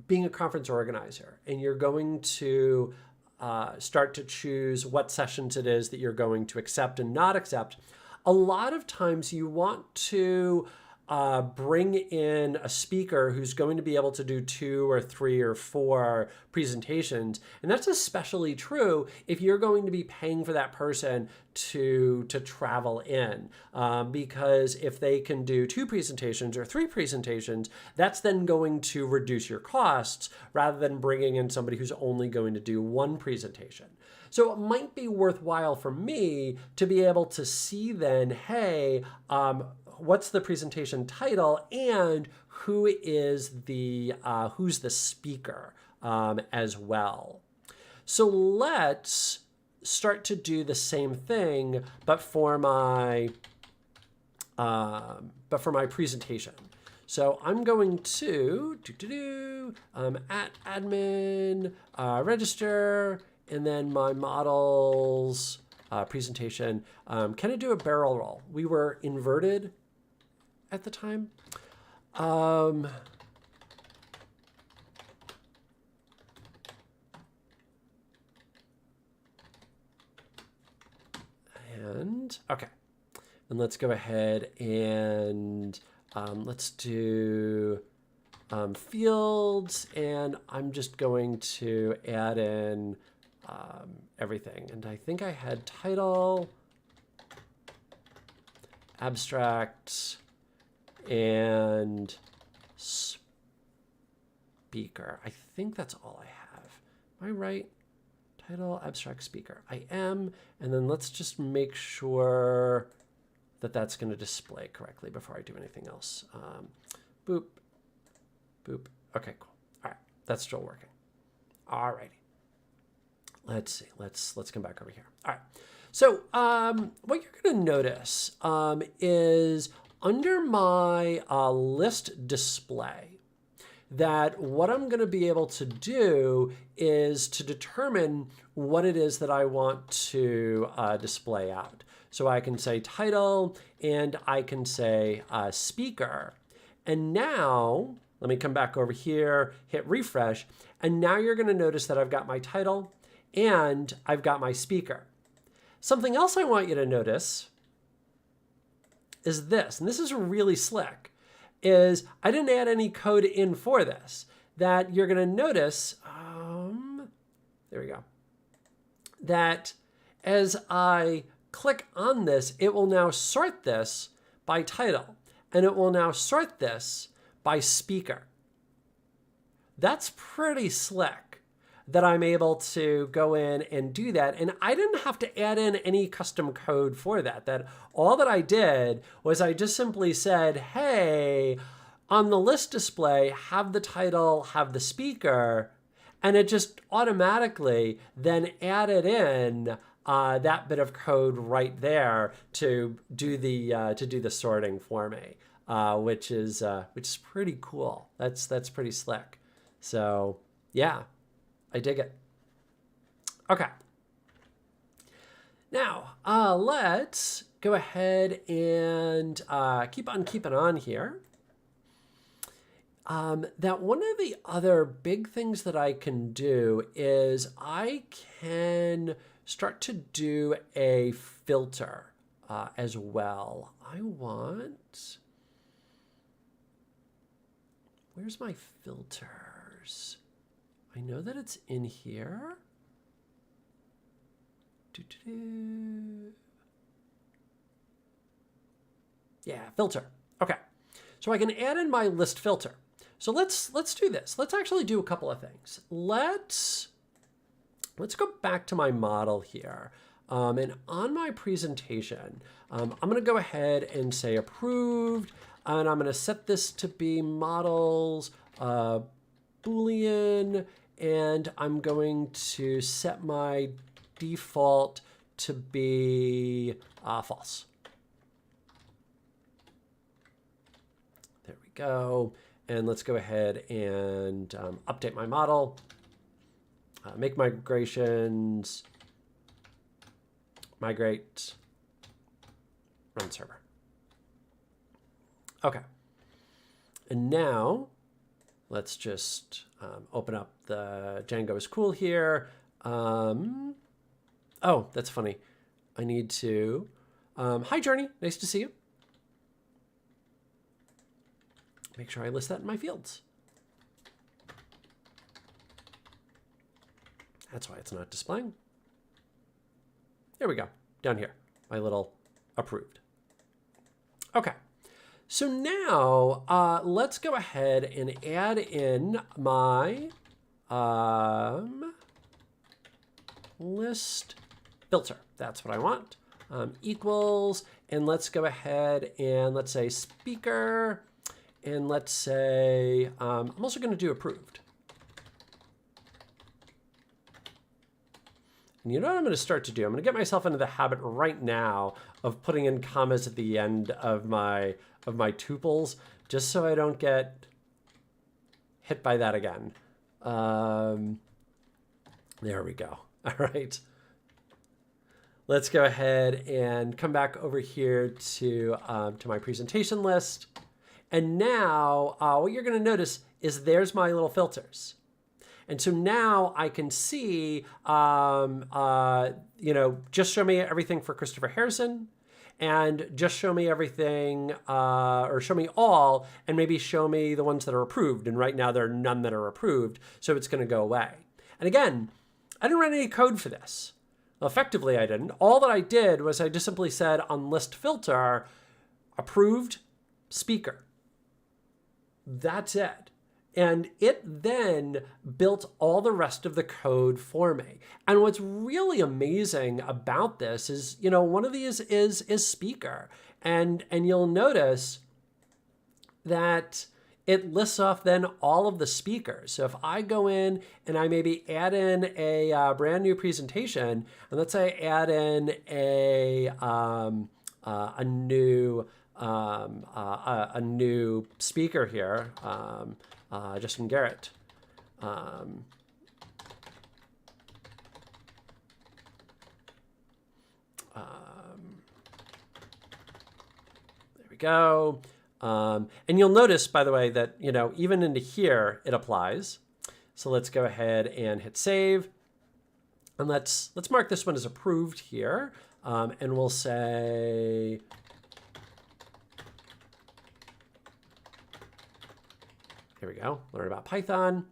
being a conference organizer and you're going to start to choose what sessions it is that you're going to accept and not accept, a lot of times you want to bring in a speaker who's going to be able to do 2 or 3 or 4 presentations. And that's especially true if you're going to be paying for that person to travel in. Because if they can do 2 presentations or 3 presentations, that's then going to reduce your costs rather than bringing in somebody who's only going to do 1 presentation. So it might be worthwhile for me to be able to see then, hey, what's the presentation title and who's the speaker as well. So let's start to do the same thing, but for my presentation. So I'm going to @admin register, and then my models presentation. Can I do a barrel roll? We were inverted at the time. Okay. And let's go ahead and let's do fields, and I'm just going to add in everything. And I think I had title, abstract, and speaker. I think that's all I have. Am I right? Title, abstract, speaker. I am. And then let's just make sure that that's going to display correctly before I do anything else. Boop, boop. Okay, cool. All right, that's still working. All righty. Let's see. Let's come back over here. All right. So what you're going to notice is under my list display, that what I'm going to be able to do is to determine what it is that I want to display out. So I can say title, and I can say speaker. And now, let me come back over here, hit refresh, and now you're going to notice that I've got my title and I've got my speaker. Something else I want you to notice is this, and this is really slick, is I didn't add any code in for this. That you're going to notice, there we go, that as I click on this, it will now sort this by title, and it will now sort this by speaker. That's pretty slick that I'm able to go in and do that. And I didn't have to add in any custom code for that. That all that I did was I just simply said, hey, on the list display, have the title, have the speaker, and it just automatically then added in that bit of code right there to do the sorting for me, which is pretty cool. That's pretty slick. So yeah, I dig it. Okay. Now let's go ahead and keep on keeping on here. That one of the other big things that I can do is I can start to do a filter as well. Where's my filters? I know that it's in here. Yeah, filter. Okay. So I can add in my list filter. So let's do this. Let's actually do a couple of things. Let's go back to my model here. And on my presentation, I'm going to go ahead and say approved. And I'm going to set this to be models Boolean. And I'm going to set my default to be false. There we go. And let's go ahead and update my model, make migrations, migrate, run server. Okay. And now let's just open up the Django is cool here. Oh, that's funny. I need to, hi Journey, nice to see you. Make sure I list that in my fields. That's why it's not displaying. There we go, down here, my little approved. Okay, so now let's go ahead and add in my list filter. That's what I want. Equals, and let's go ahead and let's say speaker. And let's say, I'm also going to do approved. And you know what I'm going to start to do? I'm going to get myself into the habit right now of putting in commas at the end of my tuples, just so I don't get hit by that again. There we go. All right. Let's go ahead and come back over here to my presentation list. And now what you're going to notice is there's my little filters. And so now I can see, just show me everything for Christopher Harrison, and just show me everything, or show me all, and maybe show me the ones that are approved. And right now there are none that are approved, so it's going to go away. And again, I didn't write any code for this. Well, effectively, I didn't. All that I did was I just simply said on list filter, approved speaker. That's it. And it then built all the rest of the code for me. And what's really amazing about this is, one of these is speaker. And you'll notice that it lists off then all of the speakers. So if I go in and I maybe add in a brand new presentation, and let's say add in a new speaker here, Justin Garrett. There we go. And you'll notice, by the way, that even into here it applies. So let's go ahead and hit save, and let's mark this one as approved here. and we'll say, here we go, learn about Python,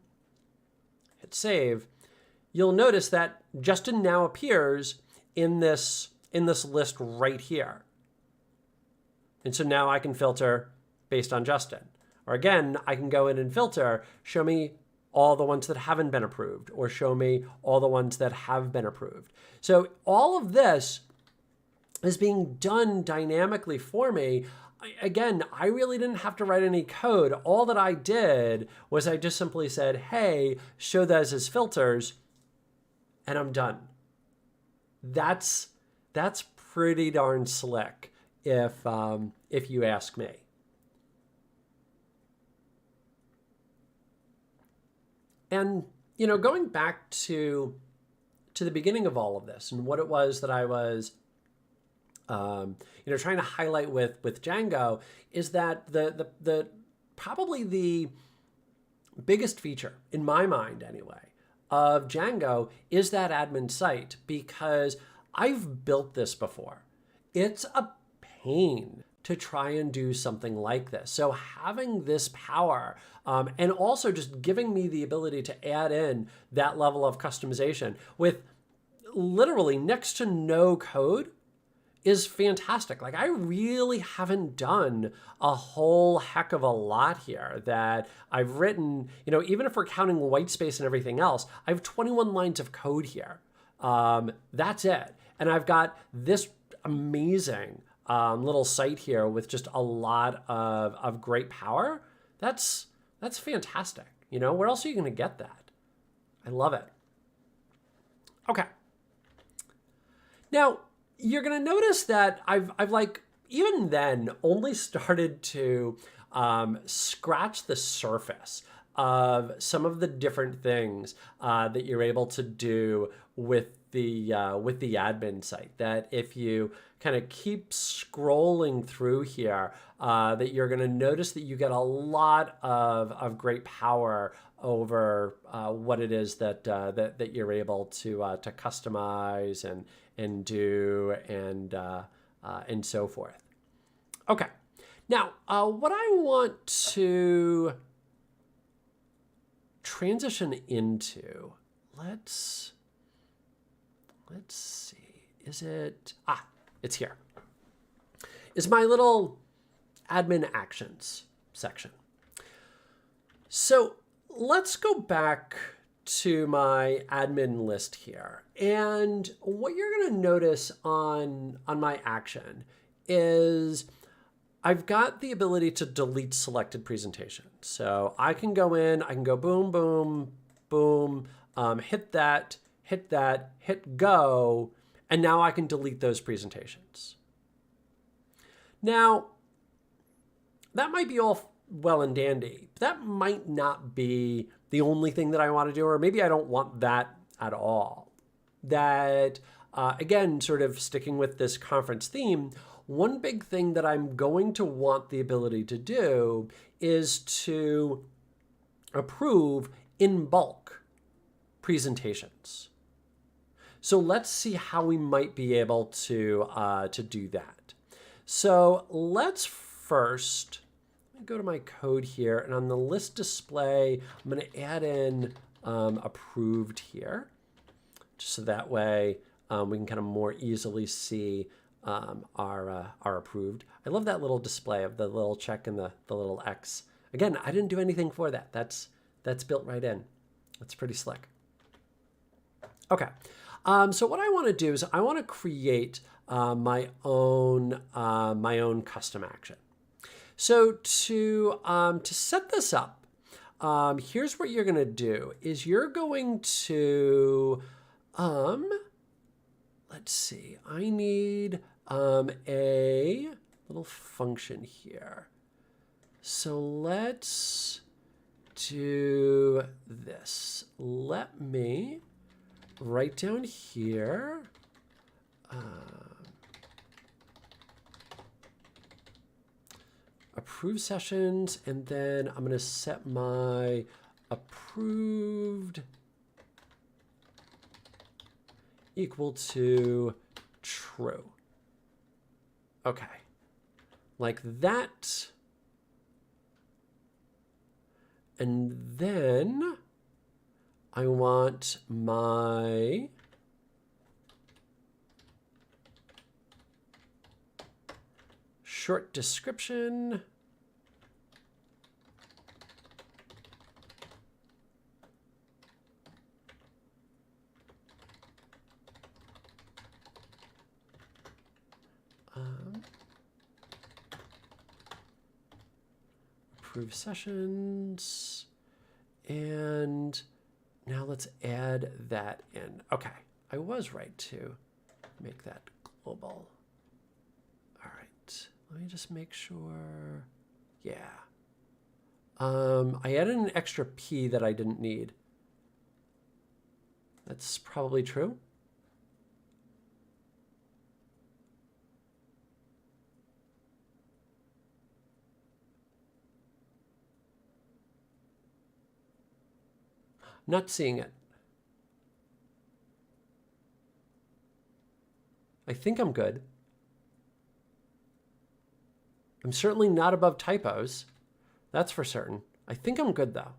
hit save. You'll notice that Justin now appears in this list right here. And so now I can filter based on Justin. Or again, I can go in and filter, show me all the ones that haven't been approved, or show me all the ones that have been approved. So all of this is being done dynamically for me. Again, I really didn't have to write any code. All that I did was I just simply said, hey, show those as filters, and I'm done. That's pretty darn slick if you ask me. And going back to the beginning of all of this and what it was that I was trying to highlight with Django is that the probably the biggest feature in my mind anyway of Django is that admin site, because I've built this before. It's a pain to try and do something like this. So having this power and also just giving me the ability to add in that level of customization with literally next to no code is fantastic. Like, I really haven't done a whole heck of a lot here that I've written, even if we're counting white space and everything else, I have 21 lines of code here. That's it. And I've got this amazing little site here with just a lot of great power. That's fantastic. Where else are you going to get that? I love it. Okay. Now, you're going to notice that I've like, even then, only started to scratch the surface of some of the different things that you're able to do with the admin site. That if you kind of keep scrolling through here, that you're going to notice that you get a lot of great power over what it is that you're able to customize and do and so forth. Okay, now what I want to transition into, let's see, it's here, is my little admin actions section. So let's go back to my admin list here. And what you're going to notice on my action is I've got the ability to delete selected presentations. So I can go in, I can go boom, boom, boom, hit that, hit go, and now I can delete those presentations. Now, that might be all well and dandy. But that might not be the only thing that I want to do, or maybe I don't want that at all. That, again, sort of sticking with this conference theme, one big thing that I'm going to want the ability to do is to approve in bulk presentations. So let's see how we might be able to do that. So let's first go to my code here, and on the list display, I'm going to add in approved here, just so that way we can kind of more easily see our approved. I love that little display of the little check and the little X. Again, I didn't do anything for that. That's built right in. That's pretty slick. Okay, so what I want to do is I want to create my own custom action. So to set this up, here's what you're going to do is you're going to, let's see, I need a little function here. So let's do this. Let me write down here, approve sessions, and then I'm going to set my approved equal to true. Okay. Like that. And then I want my short description. Approve sessions. And now let's add that in. Okay, I was right to make that global. All right, let me just make sure. Yeah. I added an extra P that I didn't need. That's probably true. Not seeing it. I think I'm good. I'm certainly not above typos. That's for certain. I think I'm good though.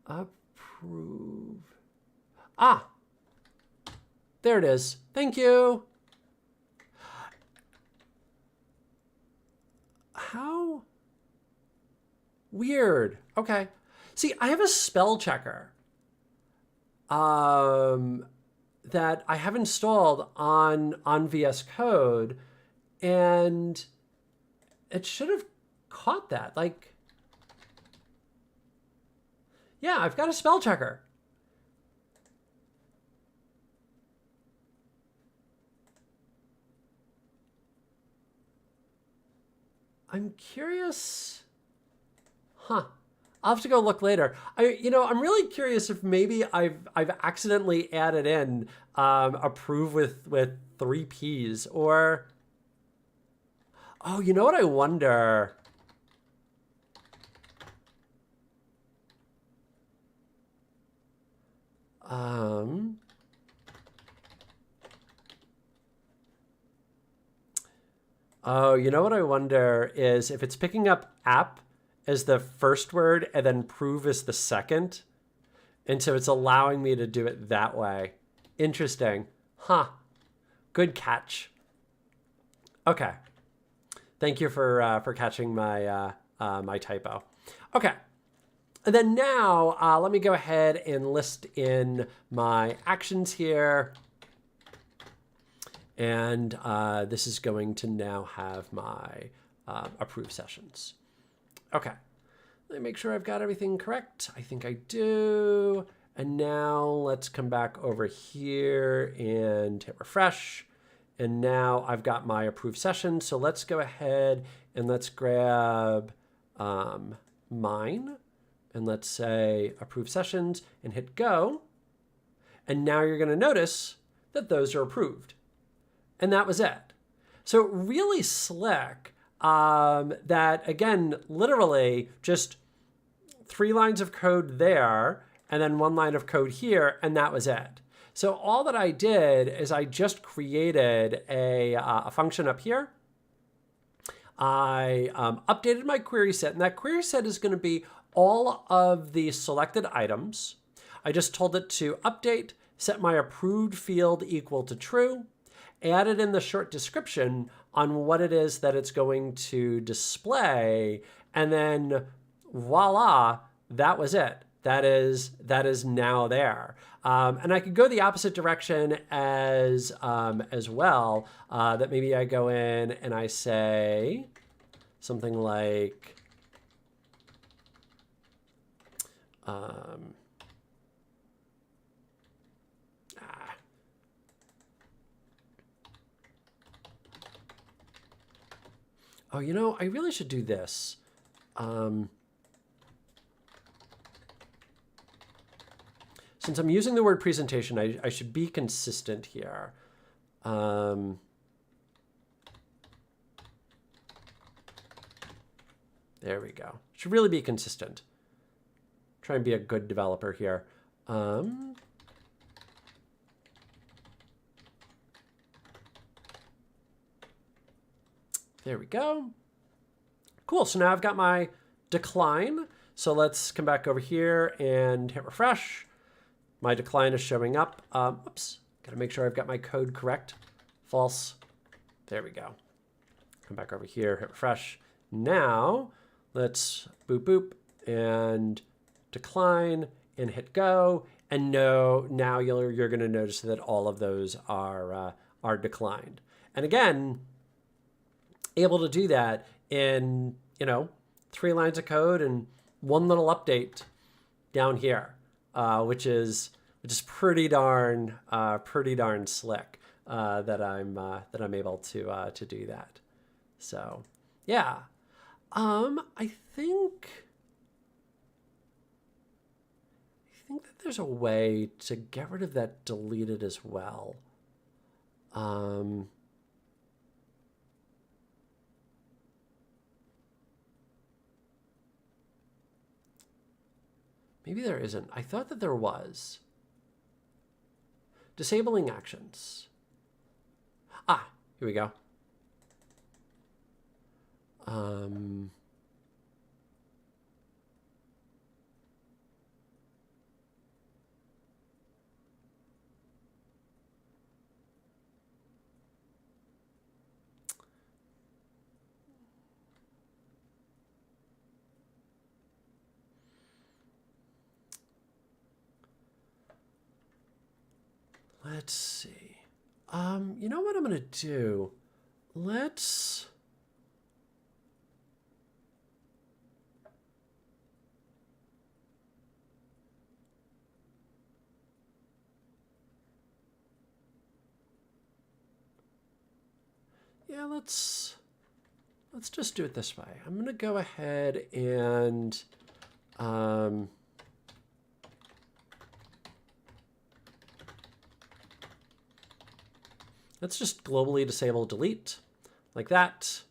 Approve. Ah, there it is. Thank you. How weird. Okay. See, I have a spell checker that I have installed on VS Code, and it should have caught that. Like, yeah, I've got a spell checker. I'm curious. Huh. I'll have to go look later. I'm really curious if maybe I've accidentally added in approve with 3 P's, or oh, you know what I wonder? Oh, you know what I wonder is if it's picking up app as the first word and then prove as the second. And so it's allowing me to do it that way. Interesting. Huh. Good catch. Okay. Thank you for catching my my typo. Okay. And then now let me go ahead and list in my actions here. And this is going to now have my approved sessions. Okay, let me make sure I've got everything correct. I think I do. And now let's come back over here and hit refresh. And now I've got my approved session. So let's go ahead and let's grab mine. And let's say approve sessions and hit go. And now you're going to notice that those are approved. And that was it. So really slick that, again, literally just 3 lines of code there and then 1 line of code here, and that was it. So all that I did is I just created a function up here. I updated my query set, and that query set is going to be all of the selected items. I just told it to update, set my approved field equal to true, added in the short description on what it is that it's going to display, and then voila, that was it. That is now there. And I could go the opposite direction as well, that maybe I go in and I say something like, oh, you know, I really should do this. Since I'm using the word presentation, I should be consistent here. There we go. Should really be consistent. Try and be a good developer here. There we go. Cool, so now I've got my decline. So let's come back over here and hit refresh. My decline is showing up. Oops, gotta make sure I've got my code correct. False. There we go. Come back over here, hit refresh. Now, let's boop boop and decline and hit go. And now you're gonna notice that all of those are declined. And again, able to do that in, 3 lines of code and one little update down here, which is pretty darn slick that I'm able to do that. So yeah, I think that there's a way to get rid of that deleted as well. Maybe there isn't. I thought that there was. Disabling actions. Ah, here we go. Let's see. You know what I'm going to do? Let's... Yeah, let's just do it this way. I'm going to go ahead and... let's just globally disable delete like that.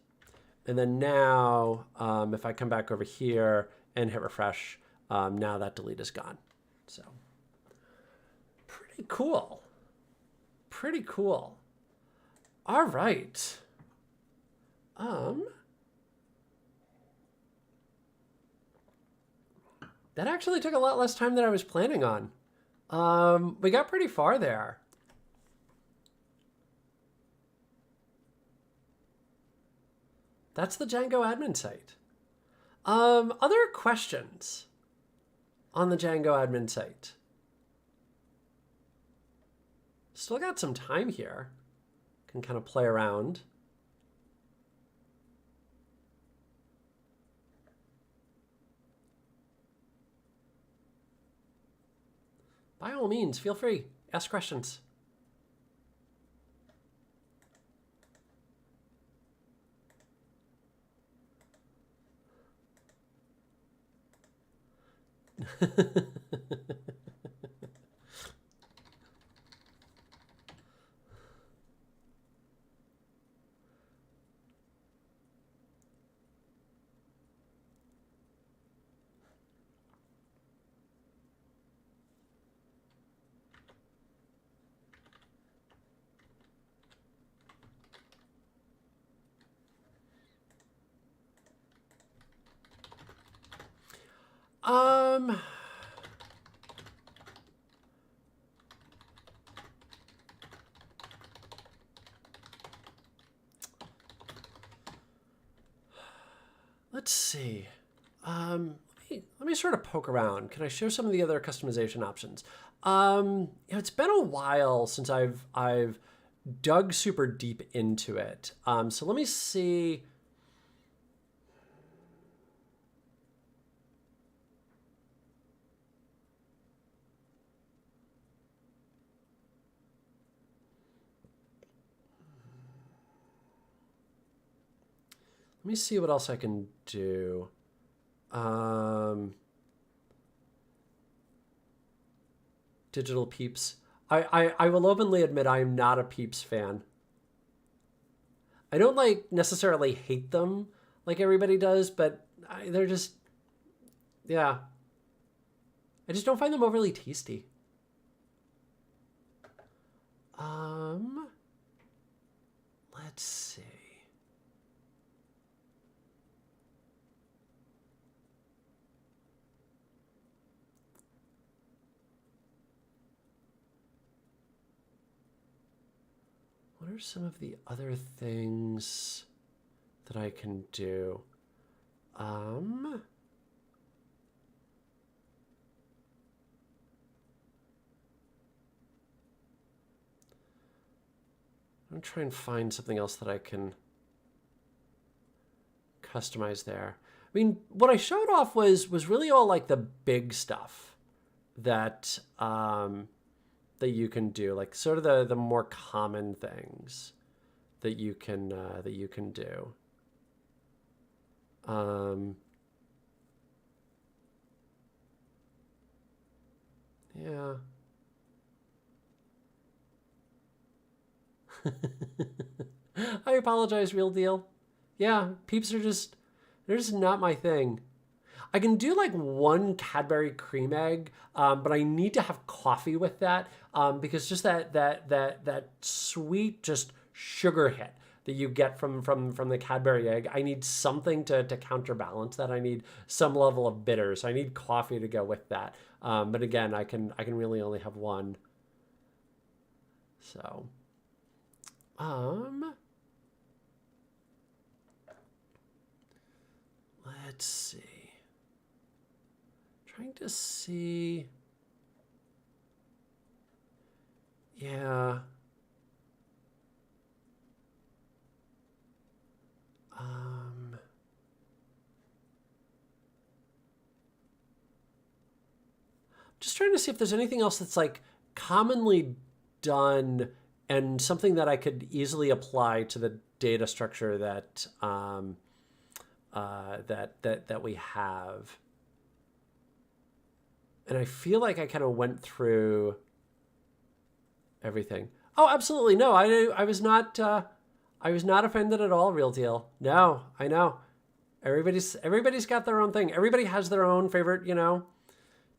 And then now, if I come back over here and hit refresh, now that delete is gone. So pretty cool. Pretty cool. All right. That actually took a lot less time than I was planning on. We got pretty far there. That's the Django admin site. Other questions on the Django admin site? Still got some time here. Can kind of play around. By all means, feel free. Ask questions. Let's see. Let me sort of poke around. Can I show some of the other customization options? It's been a while since I've dug super deep into it. So let me see. Let me see what else I can do. Digital Peeps. I will openly admit I am not a Peeps fan. I don't necessarily hate them like everybody does, but they're just, yeah. I just don't find them overly tasty. Let's see. What are some of the other things that I can do? I'm gonna try and find something else that I can customize there. I mean, what I showed off was really all like the big stuff that that you can do, like sort of the more common things that you can do. Yeah. I apologize, real deal. Yeah, peeps are just, they're just not my thing. I can do like one Cadbury cream egg, but I need to have coffee with that because just that sweet just sugar hit that you get from the Cadbury egg. I need something to counterbalance that. I need some level of bitter, so I need coffee to go with that. But again, I can really only have one. So, let's see. Trying to see. Yeah. Just trying to see if there's anything else that's like commonly done and something that I could easily apply to the data structure that that we have. And I feel like I kind of went through everything. Oh, absolutely no. I was not offended at all, real deal. No, I know. Everybody's got their own thing. Everybody has their own favorite,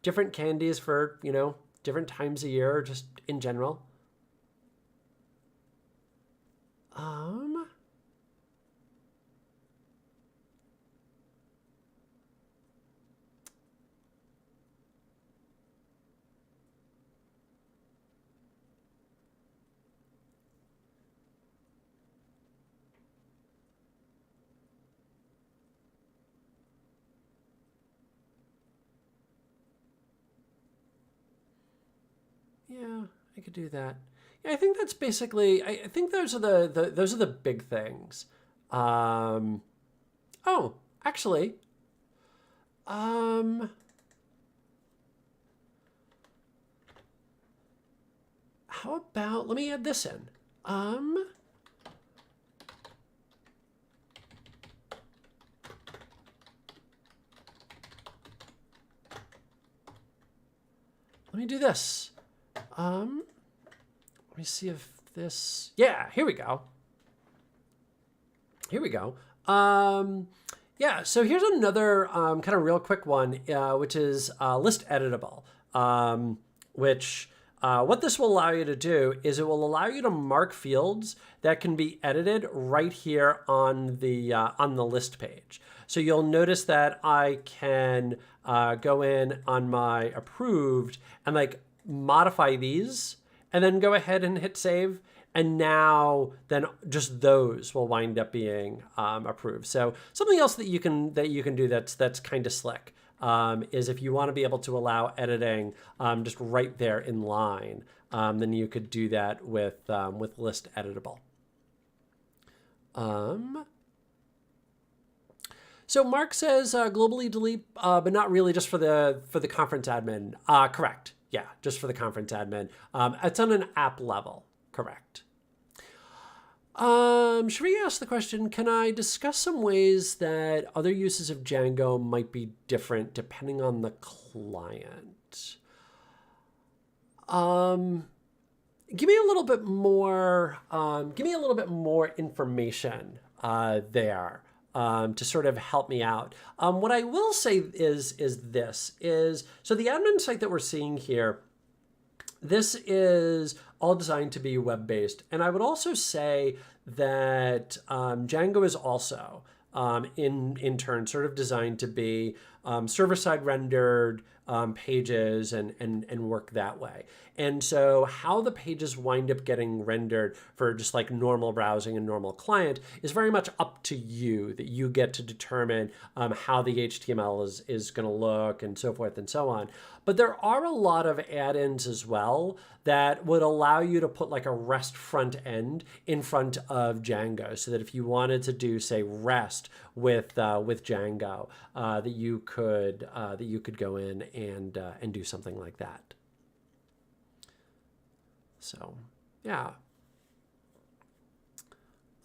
different candies for, different times a year, or just in general. Yeah, I could do that. Yeah, I think that's basically. I think those are those are the big things. Oh, actually, how about let me add this in. Let me do this. Let me see if this. Yeah, here we go. Here we go. Yeah, so here's another kind of real quick one, which is list editable, which what this will allow you to do is it will allow you to mark fields that can be edited right here on the list page. So you'll notice that I can go in on my approved and like modify these and then go ahead and hit save. And now then just those will wind up being approved. So something else that you can do that's kind of slick is if you want to be able to allow editing just right there in line, then you could do that with list editable. So Mark says globally delete, but not really, just for the conference admin. Correct. Yeah, just for the conference admin. It's on an app level. Correct. Shri asked the question, can I discuss some ways that other uses of Django might be different depending on the client? Give me a little bit more information there. to sort of help me out. What I will say is so the admin site that we're seeing here, this is all designed to be web-based. And I would also say that Django is also, in turn, sort of designed to be server-side rendered pages and work that way. And so how the pages wind up getting rendered for just like normal browsing and normal client is very much up to you, that you get to determine how the HTML is going to look and so forth and so on. But there are a lot of add-ins as well that would allow you to put like a REST front end in front of Django, so that if you wanted to do, say, REST with Django, that you could go in and do something like that. So, yeah.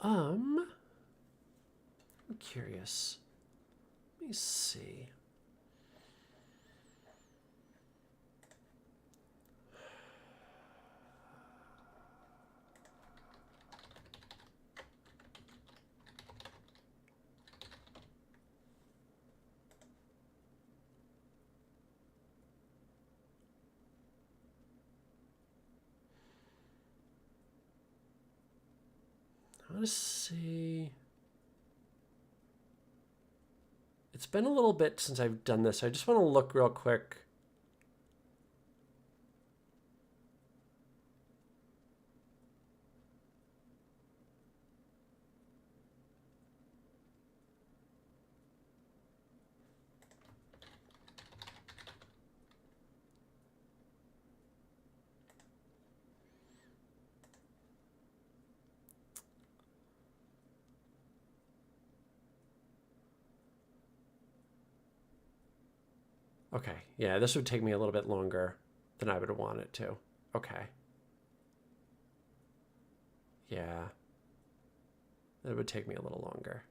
I'm curious. Let me see. Let's see. It's been a little bit since I've done this. I just want to look real quick. Okay, yeah, this would take me a little bit longer than I would want it to. Okay. Yeah. It would take me a little longer.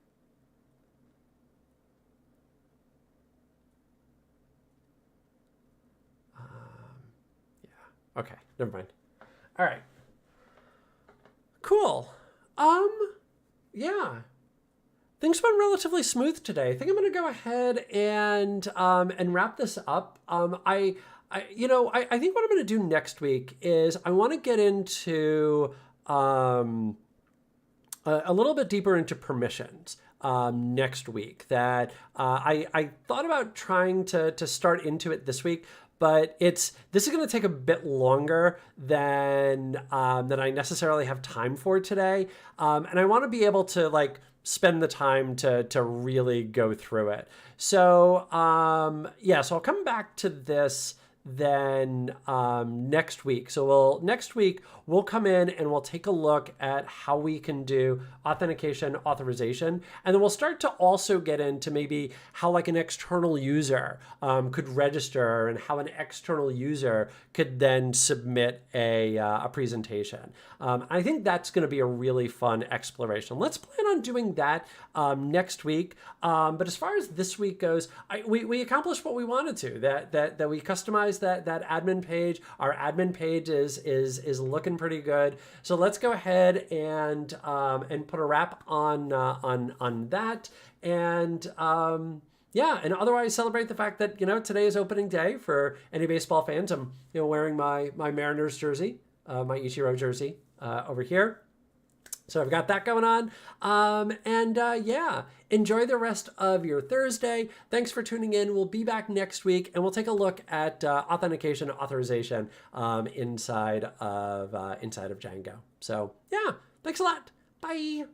Yeah. Okay, never mind. All right. Cool. Yeah. Things went relatively smooth today. I think I'm going to go ahead and wrap this up. I think what I'm going to do next week is I want to get into a little bit deeper into permissions next week. That I thought about trying to start into it this week, but this is going to take a bit longer than I necessarily have time for today, and I want to be able to like spend the time to really go through it. So yeah, so I'll come back to this then next week. So next week we'll come in and we'll take a look at how we can do authentication, authorization, and then we'll start to also get into maybe how like an external user could register and how an external user could then submit a presentation. I think that's going to be a really fun exploration. Let's plan on doing that next week. But as far as this week goes, we accomplished what we wanted to. That we customized that admin page. Our admin page is looking pretty good. So let's go ahead and put a wrap on that. And yeah, and otherwise celebrate the fact that today is opening day for any baseball fans. I'm wearing my Mariners jersey, my Ichiro jersey over here. So I've got that going on. Yeah, enjoy the rest of your Thursday. Thanks for tuning in. We'll be back next week and we'll take a look at authentication, authorization inside of Django. So yeah, thanks a lot. Bye.